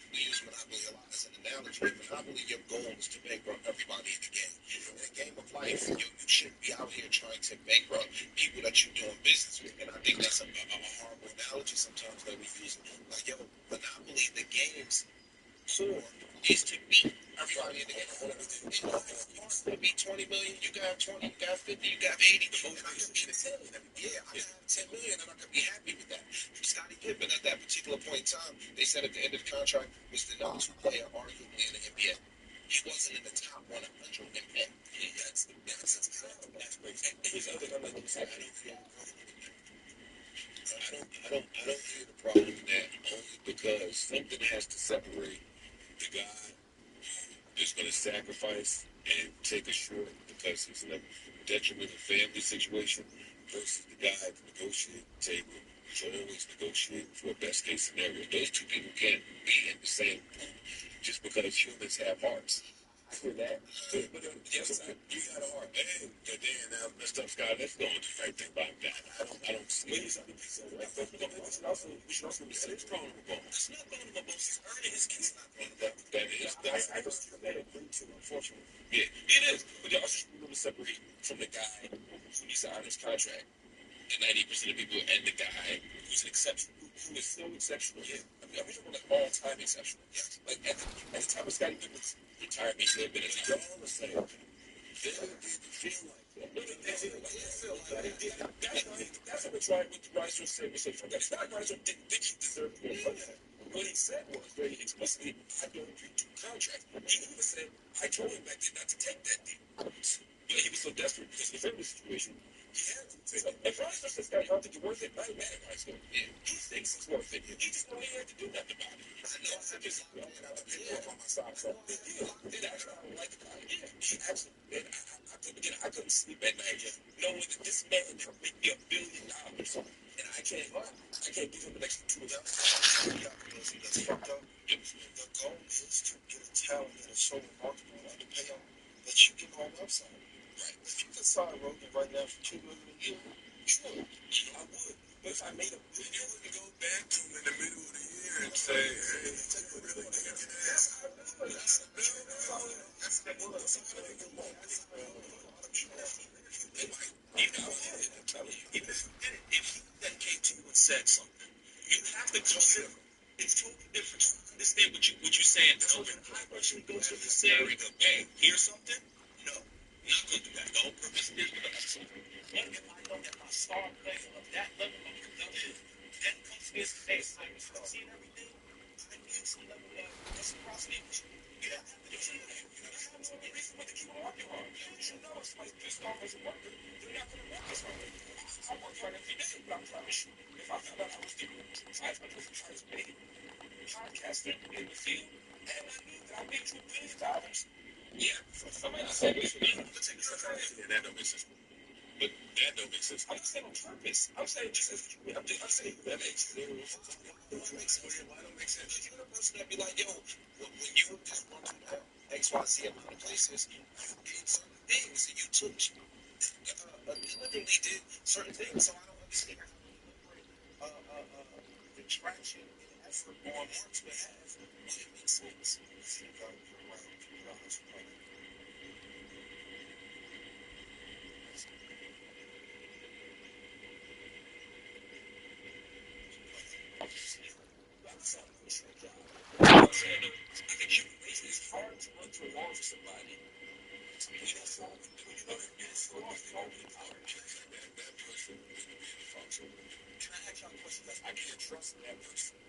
we use Monopoly a lot as an analogy. In Monopoly, your goal is to bankrupt everybody in the game. In the game of life, you shouldn't be out here trying to bankrupt people that you're doing business with. And I think that's a horrible analogy sometimes that we use. Like, yo, Monopoly, the game's core is to beat everybody in the game. To beat 20 million, you got 20, you got 50, you got 80, and I could be in a 10. Yeah, I got 10 million, and I could be happy with that. Scottie Pippen at that particular point in time, they said at the end of the contract, was the number 2 player arguably in the NBA. He wasn't in the top 100 in men. That's his other number. I don't hear the problem in that only because something has to separate the guy who's going to sacrifice and take a short because he's in a detrimental family situation versus the guy at the negotiating table who's always negotiating for a best case scenario. Those two people can't be in the same room just because humans have hearts. I hear that. But yes, you got a heart, man. But then let's stop, Scott. Let's go into the right thing about that. I don't see it. We should also be saying it's vulnerable. It's not vulnerable. He's earning his kids. Not vulnerable. That is. I just that agree too, unfortunately. Yeah, it is. But you also should be able to separate from the guy who you signed his contract. And 90% of people and the guy who's an exception, who is so exceptional. Yeah. I mean, I'm talking like all-time exceptional. Yes. Like at the time of Scottie Pippen's retirement, he had been as young all the same. They didn't feel like that. No, they didn't feel like that. That's what Reiser said. We said, forget it. It's not Reiser didn't think he deserved more money. What he said was very explicitly, I don't agree to a contract. He even said, I told him back then not to take that deal. Yeah, he was so desperate because of the family situation. He had to. So, if Reiser says, I don't think you're worth it, I ain't mad at Reiser. Yeah. He thinks it's worth it. He just know he had to do nothing about it. I know. I just, on my side. So, that's why I don't like the guy. Yeah. He actually, man, I couldn't sleep at night knowing that this man can make me $1 billion. And I can't give him an extra $2 million. That's fucked up. Yep. The goal is to get a talent that is so remarkable and to pay off that you get all upside. Right. If you could sign Rogan right now for $2 million a year, sure, I would. But if I made $1 billion, you wouldn't go back to him in the middle of the year and say, hey, take a really good ass. Even if you did it, if he then came to you and said something, you have to consider it's totally different. Understand what you're saying. So when I personally go to him and say, hey, here's something, no, not gonna do that. The whole purpose is for the excellence. What if I know that my star player of that level of production then comes to his face like seeing everything? I need some level of reciprocity. You don't have to do that. You don't have to be reason to keep on working hard. You should know if somebody's pissed off as a worker, they're not gonna work as hard. I work hard every day, but I promise you, if I found out I was getting 500 times paid podcasting in the field, and I knew that I made you $1 billion. Yeah, somebody said it for me. That don't make sense. But that don't make sense. I'm not saying on purpose. I'm saying just as I'm saying that makes sense. Why don't make sense? You're the person that be like, yo, when you just run to XYZ amount of places, you did certain things, and you took deliberately did certain things. So I don't understand the traction and effort on Mark's behalf. It makes sense. I think human nature is hard to run through a wall for somebody. We don't fall. You know that it's so often over the power. That person will be the function. Can I ask y'all a question? Because I can't trust that person.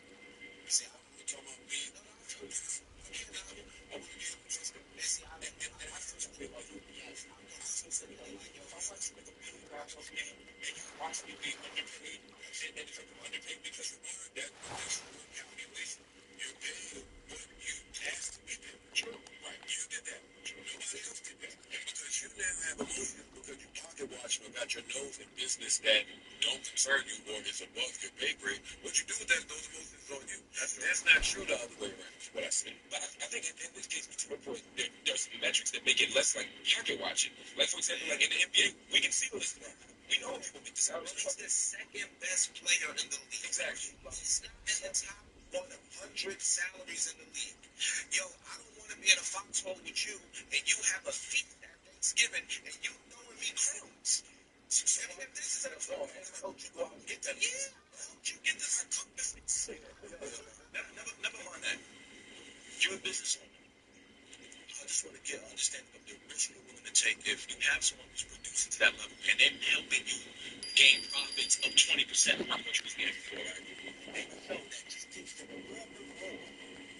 See, I'm talking about me. No, I told you this. Again, I want to be able to trust them. And see, I first feel like, yes, I'm so saying, like, yo, if I watch you make $1 million off a game, and you watch me be underpaid, and if I'm underpaid because you were, that's your calculation. You're paid what you asked to be paid. True. Right? You did that. Nobody else did that. And because you now have emotions, because you pocket watching about your nose in business that don't concern you or is above your pay grade, what you do with that, those emotions is on you. That's not true the other way around, is what I said. But I think in this case, to your point, there's some metrics that make it less like pocket watching. Like, for example, like in the NBA, we can see the list. We know when people make this out. He's the second best player in the league. Exactly. He's not in the top 100 salaries in the league. Yo, I don't want to be in a foxhole with you, and you have a feast at Thanksgiving, and you throwing me crumbs. If this is a phone, I helped you go out and get that. Yeah, I helped you get this. I cooked this. Never mind that. You're a business owner. I just want to get an understanding of the risk you're willing to take if you have someone who's producing to that level and then helping you gain profits of 20% of how much you was getting before, right? And you know that just gives you a little bit more,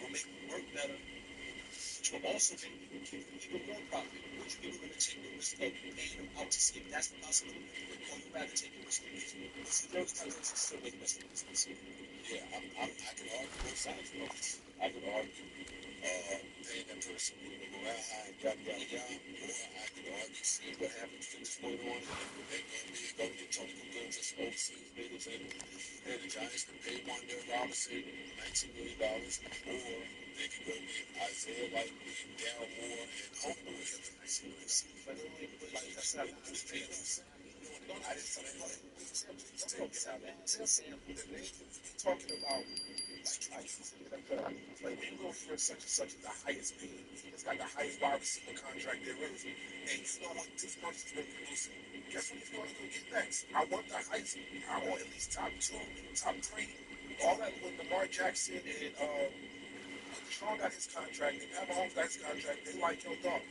will make you work better, which will also make you give you even more profit. Would you be willing to take the risk of paying them out to see if that's the possibility? Or you rather take the risk of using it? Because those contracts are still making us in business. Yeah, I can argue both sides of this. I can argue paying that person around high, yada, yada, yada. Or I can argue, see what happens from this point on. They're going to go get Tony Kukoc, just overseas niggas, and the Giants can pay Wandale Robinson $19 million. Or they can go get Isaiah Likely, Darryl Moore, and Homeboy. Like, that's not the I didn't say that. Please take this out. The name you're talking about, like, they go for such and such as the highest paid. It's got the highest wide receiver contract there is. And you know what this person's been producing. Guess what he's going to go get next? I want the highest, I want at least top 2, top 3. All that with Lamar Jackson and Sean got his contract, and Pat Mahomes got his contract. They like, yo, dog,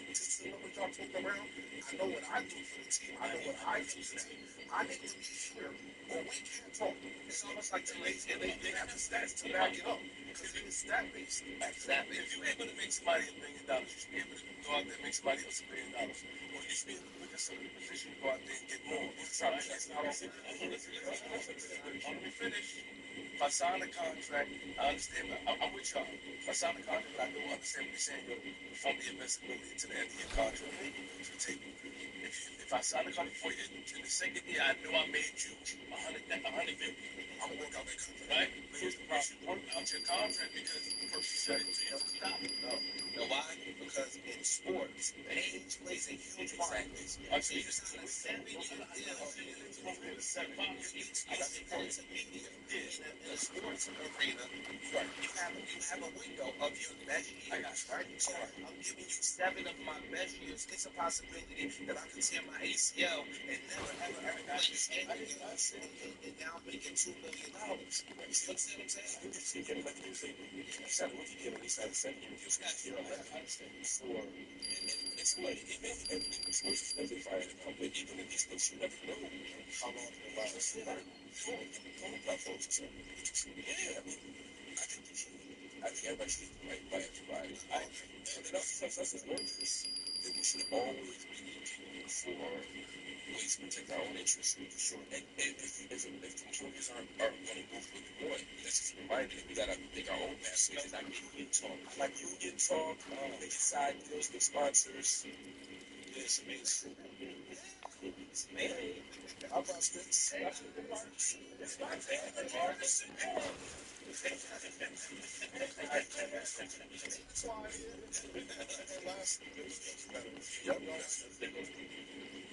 this is what y'all talking around. I know what I do for the team. I know what I do for the team. I need to be here, or we can't talk. It's almost like today's, and they have the stats to back it up. Because it is stat-based. Exactly. If you're able to make somebody $1 million, you should be able to go out there and make somebody else $1 million. Or you should be able to put yourself in a position to go out there and get more. That's not all. Let me finish. If I sign a contract, I understand. I'm with y'all. If I sign a contract, I do understand what you're saying. From the investability to the end of your contract, to the table. If I sign a contract for you, in the second year, I know I made you $100 million. I'm gonna work out that contract, right? But here's the problem: work out your contract because the person said it to you. Stop. No. You know why? Because in sports, age plays a huge part. So you sign a 7-year deal. I got the points of media. In the sports arena, you have a window of your best years, right? So I'm giving you 7 of my best years. It's a possibility that I can tear my ACL and never ever play any years. And now I'm making $2 million. You see what I'm saying? You can get like you say, you get at least out of 7 years. You know, I understand before. And it's like, and sports is never fired in public. Even in these sports, you never know how long the virus is. Phone platforms or something. Yeah, I mean, I think everybody should be right by everybody. And that's as workers, that we should always be looking for ways to protect our own interests, for sure. And if employers aren't going to move with the boy, that's just a reminder that we got to think our own pathways. Like union talk. Like union talk, making side deals with sponsors. Yeah, it's amazing. It's amazing. How about this? It's not bad.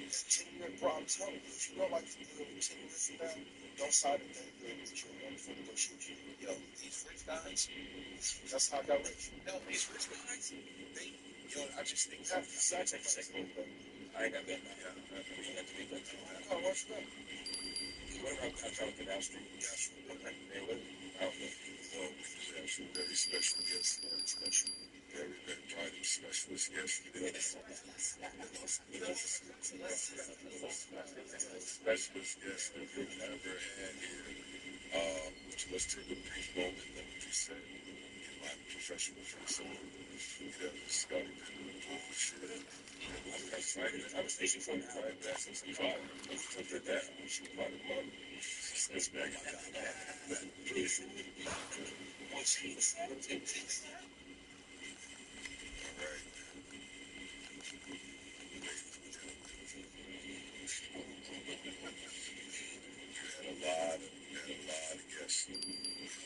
Continuing problem solving. If you know, like, you know, 10 years from now, don't sign a thing with your before they go shoot you. Yo, these rich guys, that's how I got rich. No, these rich guys, I just think that side check a second. I ain't got that now. You have to be back to that. Oh, what's that? Whatever I'm trying to get out street. Gotcha. Okay. I don't know. So, we have some very special guests, very special. very, very private specialist yesterday. Specialist guest that we've never had here. So let's take a brief moment and just say, in my professional face, Scotty Pippen bullshit. I was thinking from the right back since the five. After that, she brought him up. It's back. All right. We had a lot of guests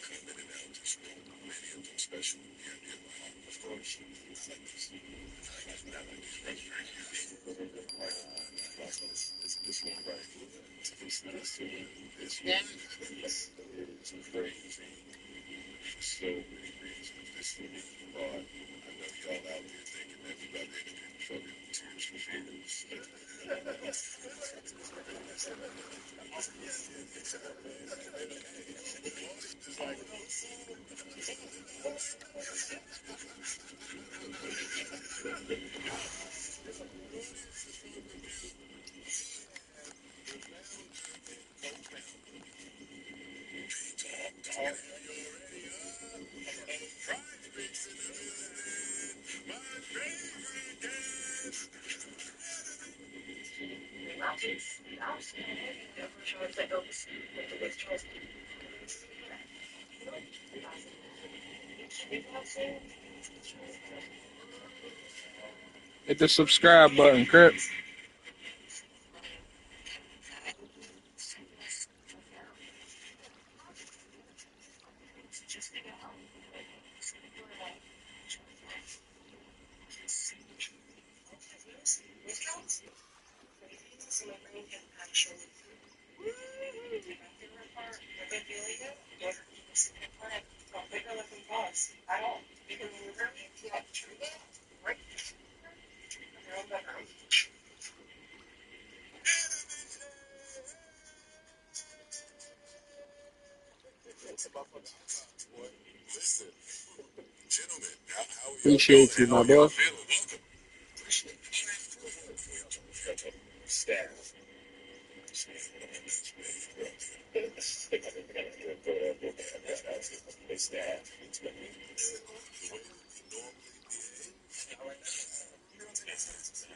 come in and out this room. Many of them special here near my heart. Of course, this one right here. This one is crazy for so many reasons. This one is broad. I know y'all out there thinking that we about to interview fucking Tears for Fears. Hit the subscribe button, Crip. Listen, gentlemen, how are y'all Appreciate doing? you, my How y'all boy. feeling? Welcome. Staff.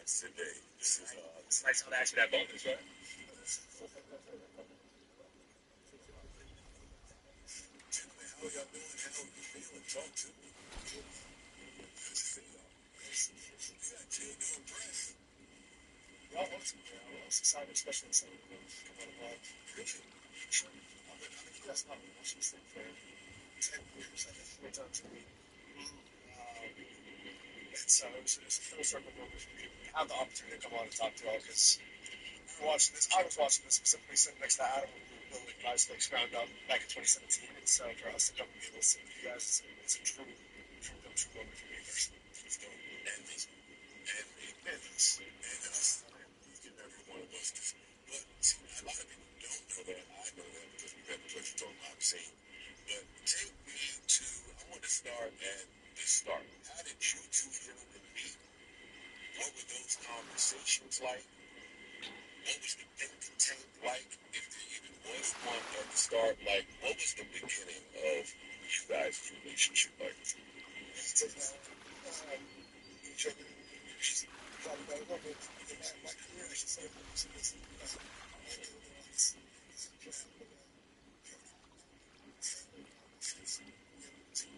Today, this is Nice how to ask you that bonus, right? gentlemen, how y'all doing? How you feeling? Talk to me. Good to see y'all. You got J-Dub Press. Well, I was excited, especially in some of the come out of life. Really? Sure. I've been you guys not been watching this thing for 10 years, I think, 3 times a week. And so it was a full circle moment for me to have the opportunity to come on and talk to y'all because we were watching this. I was watching this specifically sitting next to Adam when we were building MySpace ground up back in 2017. And so for us to come and be able to sit with you guys, it's a true moment for me personally. And me. And us. Each and every one of us. But see, a lot of people don't know that. I know that because we've had the pleasure of talking about the scene. But take me to, I want to start at the start. How did you two gentlemen meet? What were those conversations like? What was the think tank like, if there even was one at the start? Like, what was the beginning of you guys' relationship like?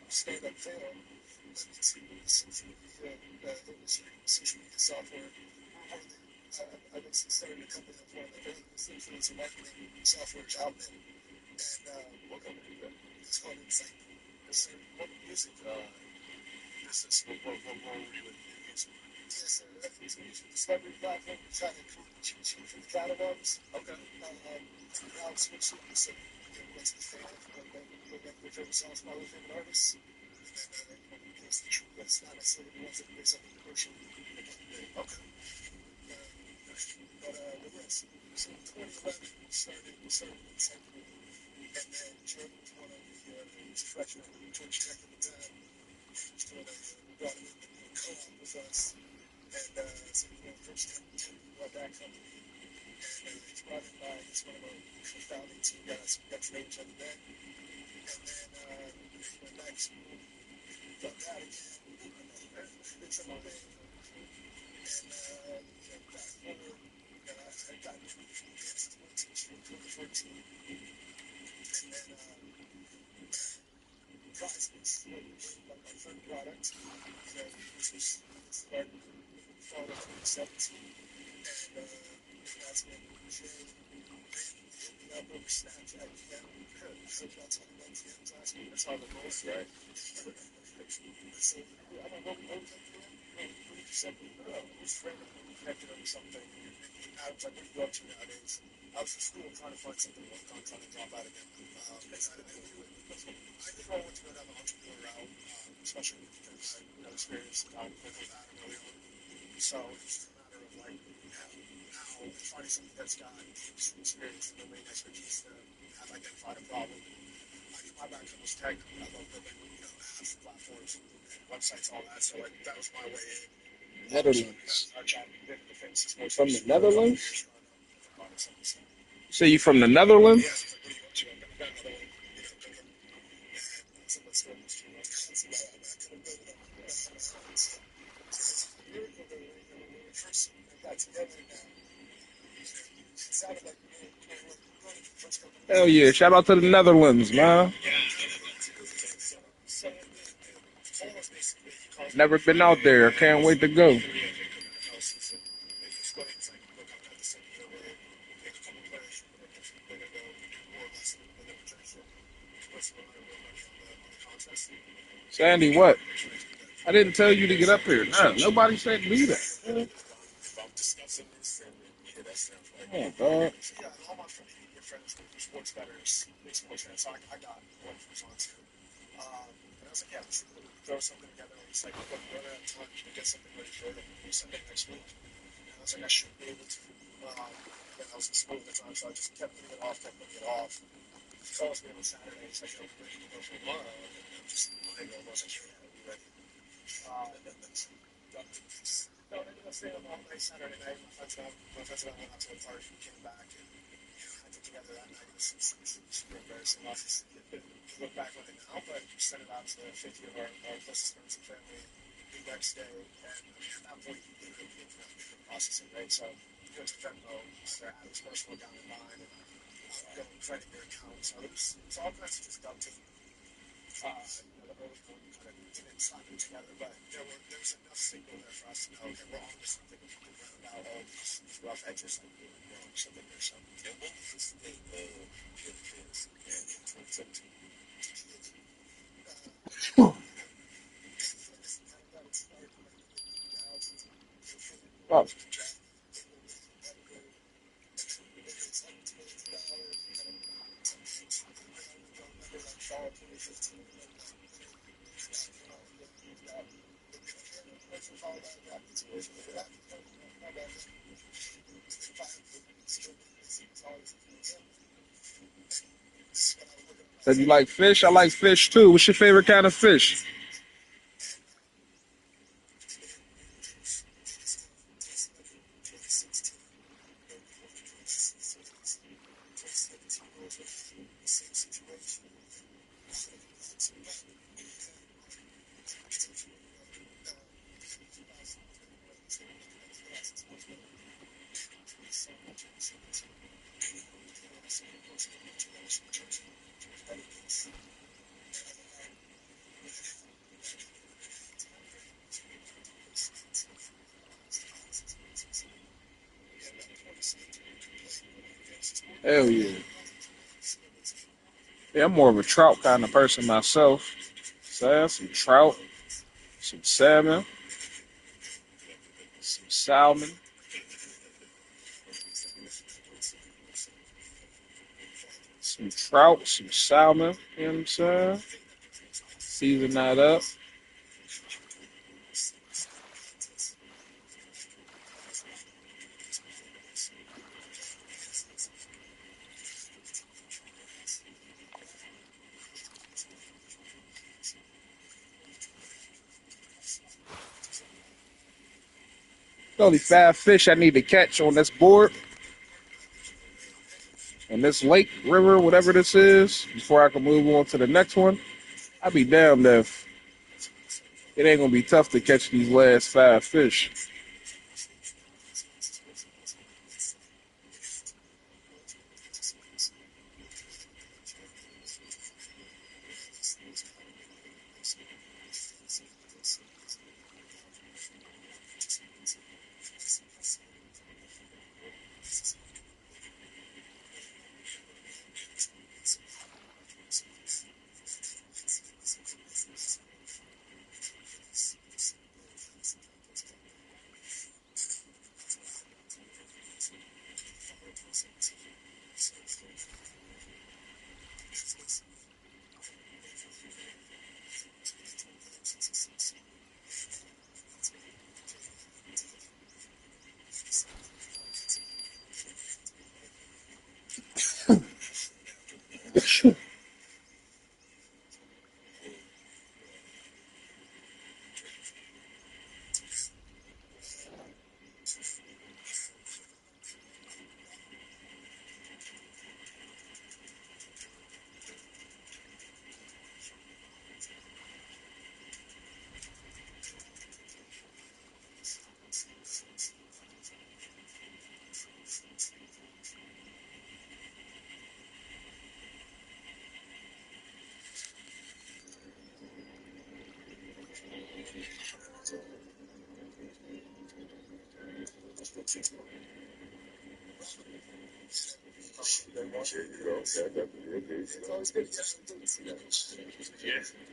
Stand-up film, social media software. I was starting a company of one of the biggest influencer marketing softwares out there. And what company is that? It's called Insight. What music business? What were you in music? Yes, it's a music discovery platform. We're trying to improve the cheat sheet for the catalogs. Okay. Now switching to some, what's the fans, look at their favorite songs by their favorite artists. And then, it's the truth, but it's not necessarily the ones that make something commercial. Okay. But yes, so in 2011, we started Insight Group. And then Jordan was one of the, he was a freshman at Georgia Tech at the time. He was doing brought him in to co-op with us. And so we went first to that company. And he's brought in by, he's one of our founding team guys. We got to know each other then. And then he went back to school, got that again. Did some other thing. And fast forward, I got from Kansas in 2014. And then Prizes, like my third product, which was started in fall of 2017. And that's when Jay hit me up over Snapchat. Yeah, I heard y'all talking about DMs last week. That's how the most, right? So, I don't know what was up there. We just said, who's friend? We connected on something. And I was like, what are you up to nowadays? I was in school trying to find something to work on, trying to drop out again. I did want to go down the entrepreneur route, especially because I experienced with that early on. So it's just a matter of like now finding something that's got industry experience and domain expertise to have identified a problem. I mean, my background was tech. I love building, apps, platforms, websites, all that. So that was my way in. Netherlands. Our job in defense is more From the Netherlands? So, You say you from the Netherlands? yeah, so what are you up to? I've got another one, so let's go. First got together it sounded like first couple Hell yeah. Shout out to the Netherlands, man. so almost basically he calls Never been out there. Can't wait to go. houses and he's going to like look up at the city or pick a couple players from the go do more or less than the potential. Put some amount of real money on the contest. Sandy, what? I didn't tell you to get up here. No, nobody said do that. If I'm discussing this, then yeah, that sounds like Come on, dog. So yeah, all my media friends were sports bettors, big sports fans. So I got one from on too. And I was like, yeah, let's throw something together. And he's like, look, we're running out of time. Can we get something ready for Sunday next week? And I was like, I should be able to. Then I was in school at the time, so I just kept putting it off. He calls me on Saturday. He's like, yo, we're ready to go for tomorrow. And I'm just lying over. I was like, yeah, we'll be ready. No, I ended up staying up all night Saturday night. My friends and I went out to a party. We came back and I put together that night. It was super embarrassing. I just look back on it now, but we sent it out to 50 of our closest friends and family the next day. And at that point, you literally didn't have payment processing, right? So you go to Venmo, their Adam's personal account and mine, and go credit your account. So it was all kinds of just dumb team. The early going kind of didn't slap it together, but there was enough signal there for us to know, okay, we're on to something. We can round out all these rough edges and we're on to something there. So, and what was the state of Pillars in 2017? Oh, said you like fish? I like fish too. What's your favorite kind of fish? Hell yeah. Yeah, I'm more of a trout kind of person myself. So some trout, some salmon, some salmon. Some trout, some salmon, you know what I'm saying? Season that up. only 5 fish I need to catch on this board, on this lake, river, whatever this is, before I can move on to the next one. I'd be damned if it ain't gonna be tough to catch these last 5 fish.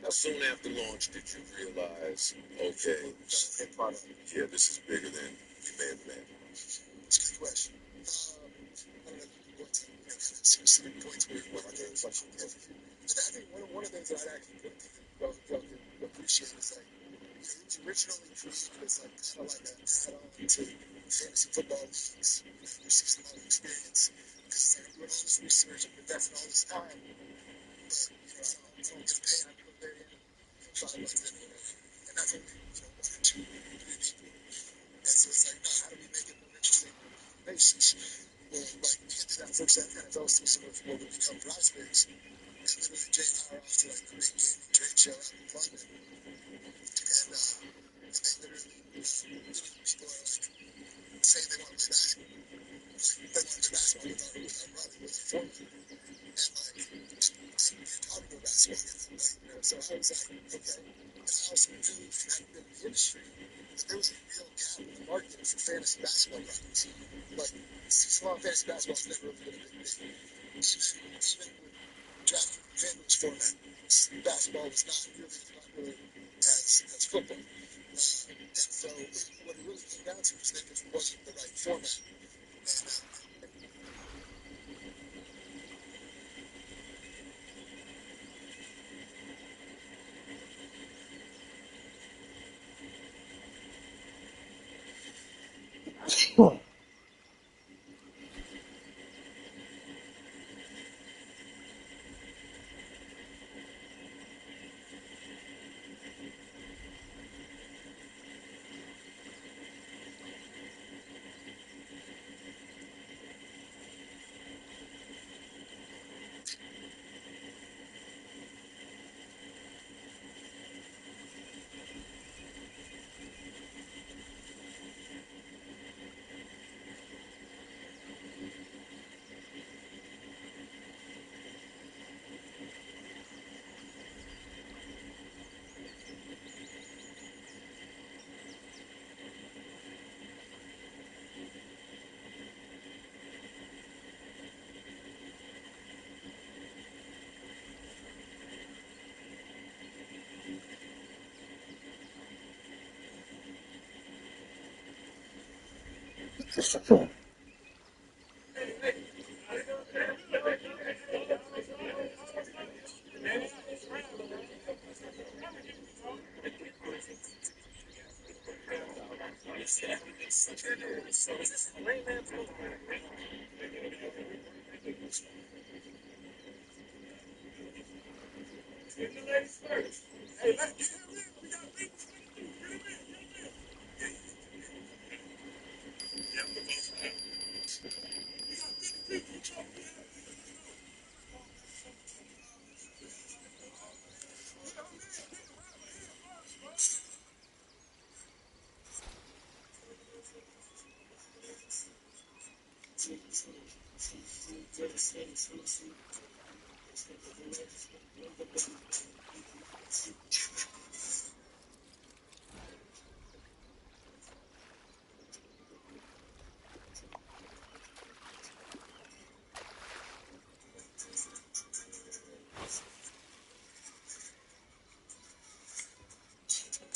How soon after launch did you realize, okay, yeah, this is bigger than we may have imagined? It's a good question. I don't know if you can point to specific points where I get inflection points. And I think one of the things that I actually y'all can appreciate is like, it was originally created as like kind of like an add-on to fantasy football leagues. Your season-long experience. Because it's like doing all this research and investing all this time, but I don't get paid. I put there in 5 months anyway. And that's only 1 or 2 or 3 people. And so it's like, how do we make it more interesting on a weekly basis? Well, like we get to that first NFL season of what would become prospects, and literally Jay and I are off to like the big gaming trade show out in London, and they literally people are like saying they want to play basketball. Like, they want to play basketball with our brother with the format. And like, you're talking about basketball, so I was like, okay. And I also knew if you hadn't been in the industry, that there was a real gap in the market for fantasy basketball products. Like, season-long fantasy basketball has never really been a big thing. Even with DraftKings FanDuel's format, basketball was not really as popular as football. And so what it really came down to is that it wasn't the right format.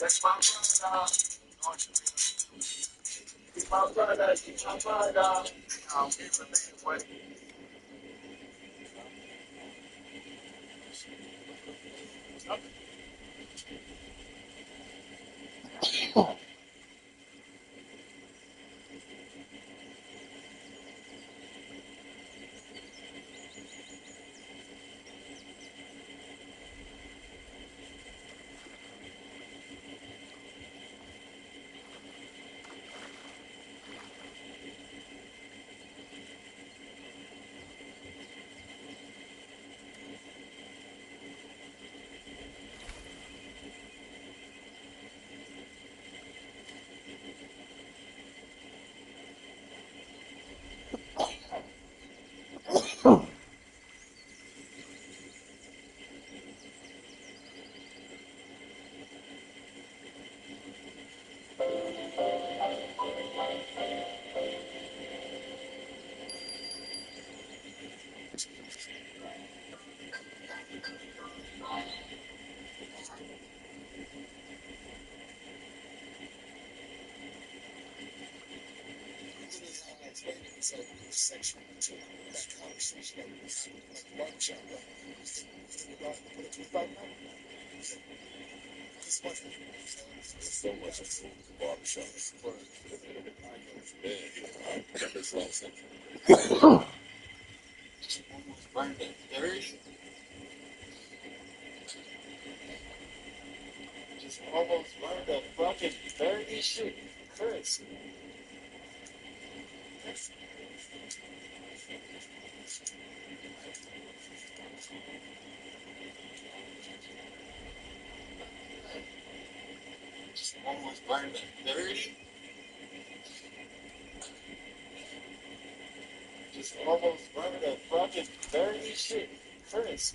That's my brother. He's my brother. He's my brother. He's a man, boy. It's like section two, that conversation that we had, like barbershop, like, you go out and put a 25 now? This much, There's so much of food in the barbershop. Man, that makes a lot of sense. almost burned at 30. Just almost burned at fucking 30 shit. Chris. Just almost burned at 30. Just almost burned at fucking 30 shit. Chris.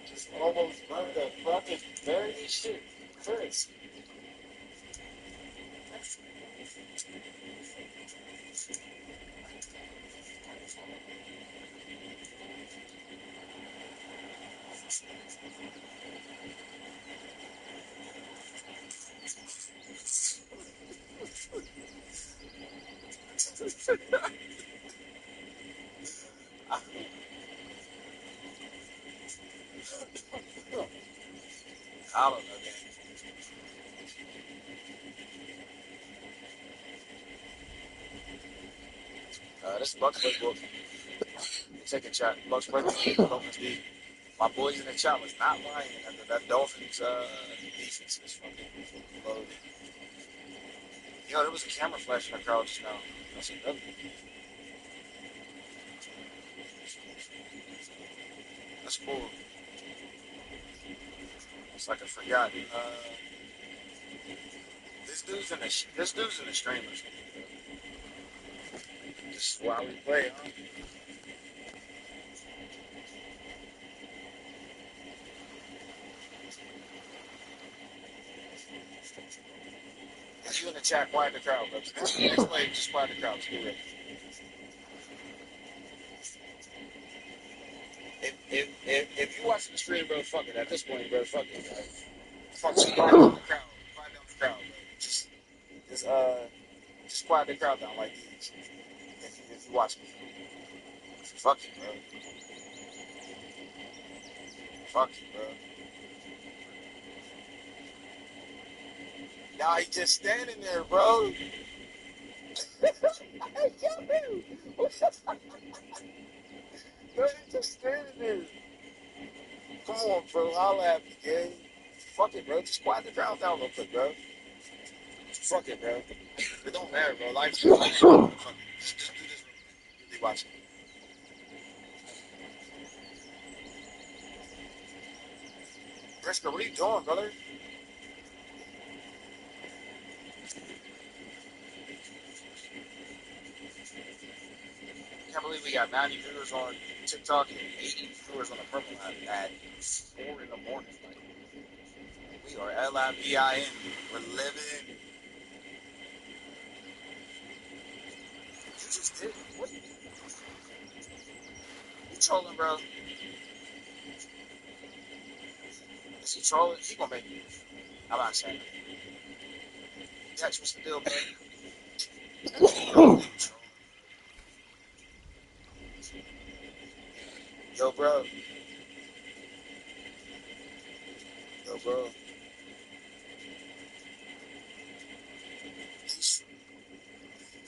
Just almost burned at fucking 30 shit. Chris. I don't know, man. This is Bucks Playbook. Take a chat. Bucks Playbook. Dolphins D. My boys in the chat was not lying. That Dolphins defense is fucking loaded. You know, there was a camera flash in the crowd just now. That's another. That's cool. It's like I forgot. This dude's in the streamers. This is why we play, huh? If you in the chat, quiet the crowd, bro. Next play, just quiet the crowd. Just get ready. If you watching the stream, bro, fuck it. At this point, bro, fuck it. Fuck it. Quiet down the crowd. Quiet down the crowd, bro. Just quiet the crowd down like these. If you watch me. Fuck it, bro. Fuck it, bro. Nah, he just standing there, bro. Bro, he just standing there. Come on, bro. Holla at me, gang. Fuck it, bro. Just quiet the crowd down real quick, bro. Fuck it, bro. It don't matter, bro. Life is fuck it. Just do this. Really watch it. Briscoe, what are you doing, brother? I can't believe we got 90 viewers on TikTok and 80 viewers on the Purple app at 4 in the morning. Like, we are LIVIN. We're living. You just did. What? You trolling, bro? Is he trolling? He gonna make me. I'm not saying it. Dex, what's the deal, bro? Yo, bro. Yo, bro.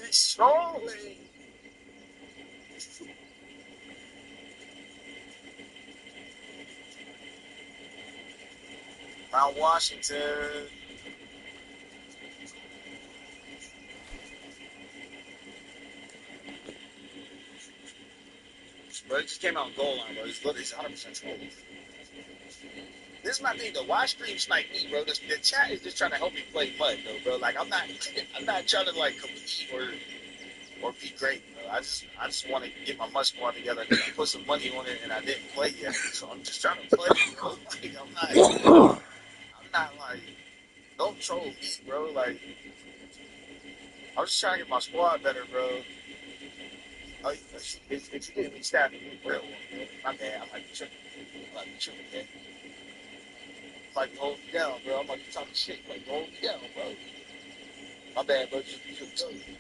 He's trolling. Mount Washington. Bro, he just came out goal line, bro. He's 100% trolling. This is my thing, though. Why stream snipe me, bro? The chat is just trying to help me play mud, though, bro. Like, I'm not trying to like compete or be great, bro. I just want to get my mud squad together because I put some money on it and I didn't play yet, so I'm just trying to play, bro. Like, I'm not like, don't troll me, bro. Like, I'm just trying to get my squad better, bro. Oh, if you didn't be stabbing me, real one, bro. My bad. I might be tripping. Man. Like, hold me down, bro. I'm like, you talking shit. Like, hold me down, bro. My bad, bro. You look good. You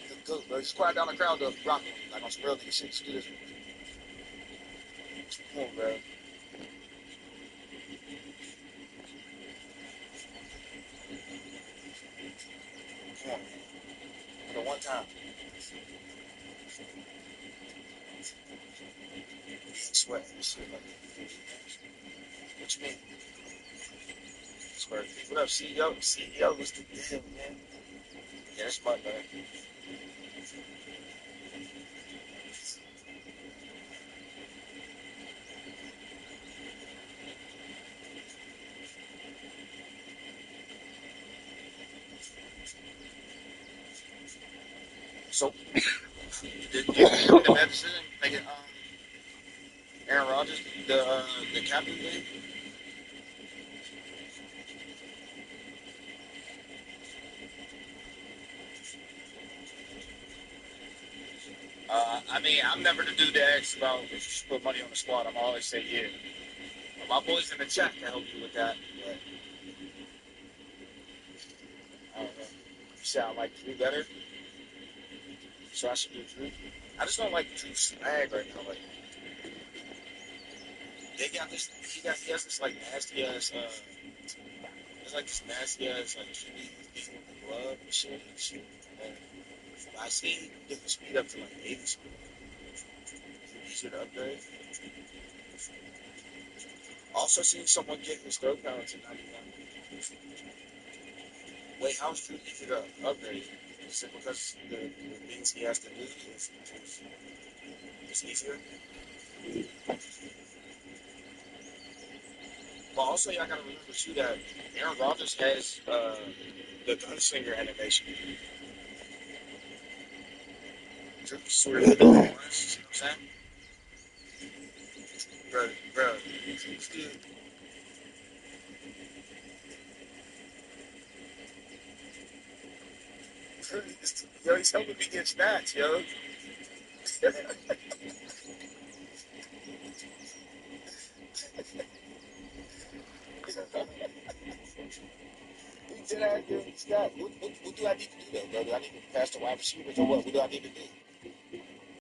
look good, bro. Just quiet down the crowd, though. Rock me. Like, on some real nigga shit. Just do this. Come on, bro. Come on. For the one time. Sweat and shit. Like, what you mean? Swear. What up, CEO? CEO, what's the deal, man? Yeah, that's my bad. So, did you make a bad decision making Aaron Rodgers the captain thing? I mean, I'm never the dude that asks about if you should put money on the squad. I'm always say yeah. My boys in the chat can help you with that. But I don't know. You sound like Drew better, so I should do Drew. I just don't like Drew's swag right now. Like, he has this like nasty ass it's like this nasty ass like beating with the glove and shit. And I see he can get the speed up to like 80 speed. Easier to upgrade. Also seen someone get his throw power to 91. Wait, how's Drew easier to upgrade? Is it because the things he has to do is easier? But also, y'all gotta remember too that Aaron Rodgers has the gunslinger animation. Drew sort of hit the horns, you know what I'm saying? Bro, dude. Yo, he's helping me get snatched, yo. You did I give him snatch? What do I need to do though, bro? Do I need to pass the wide receivers or what? What do I need to do?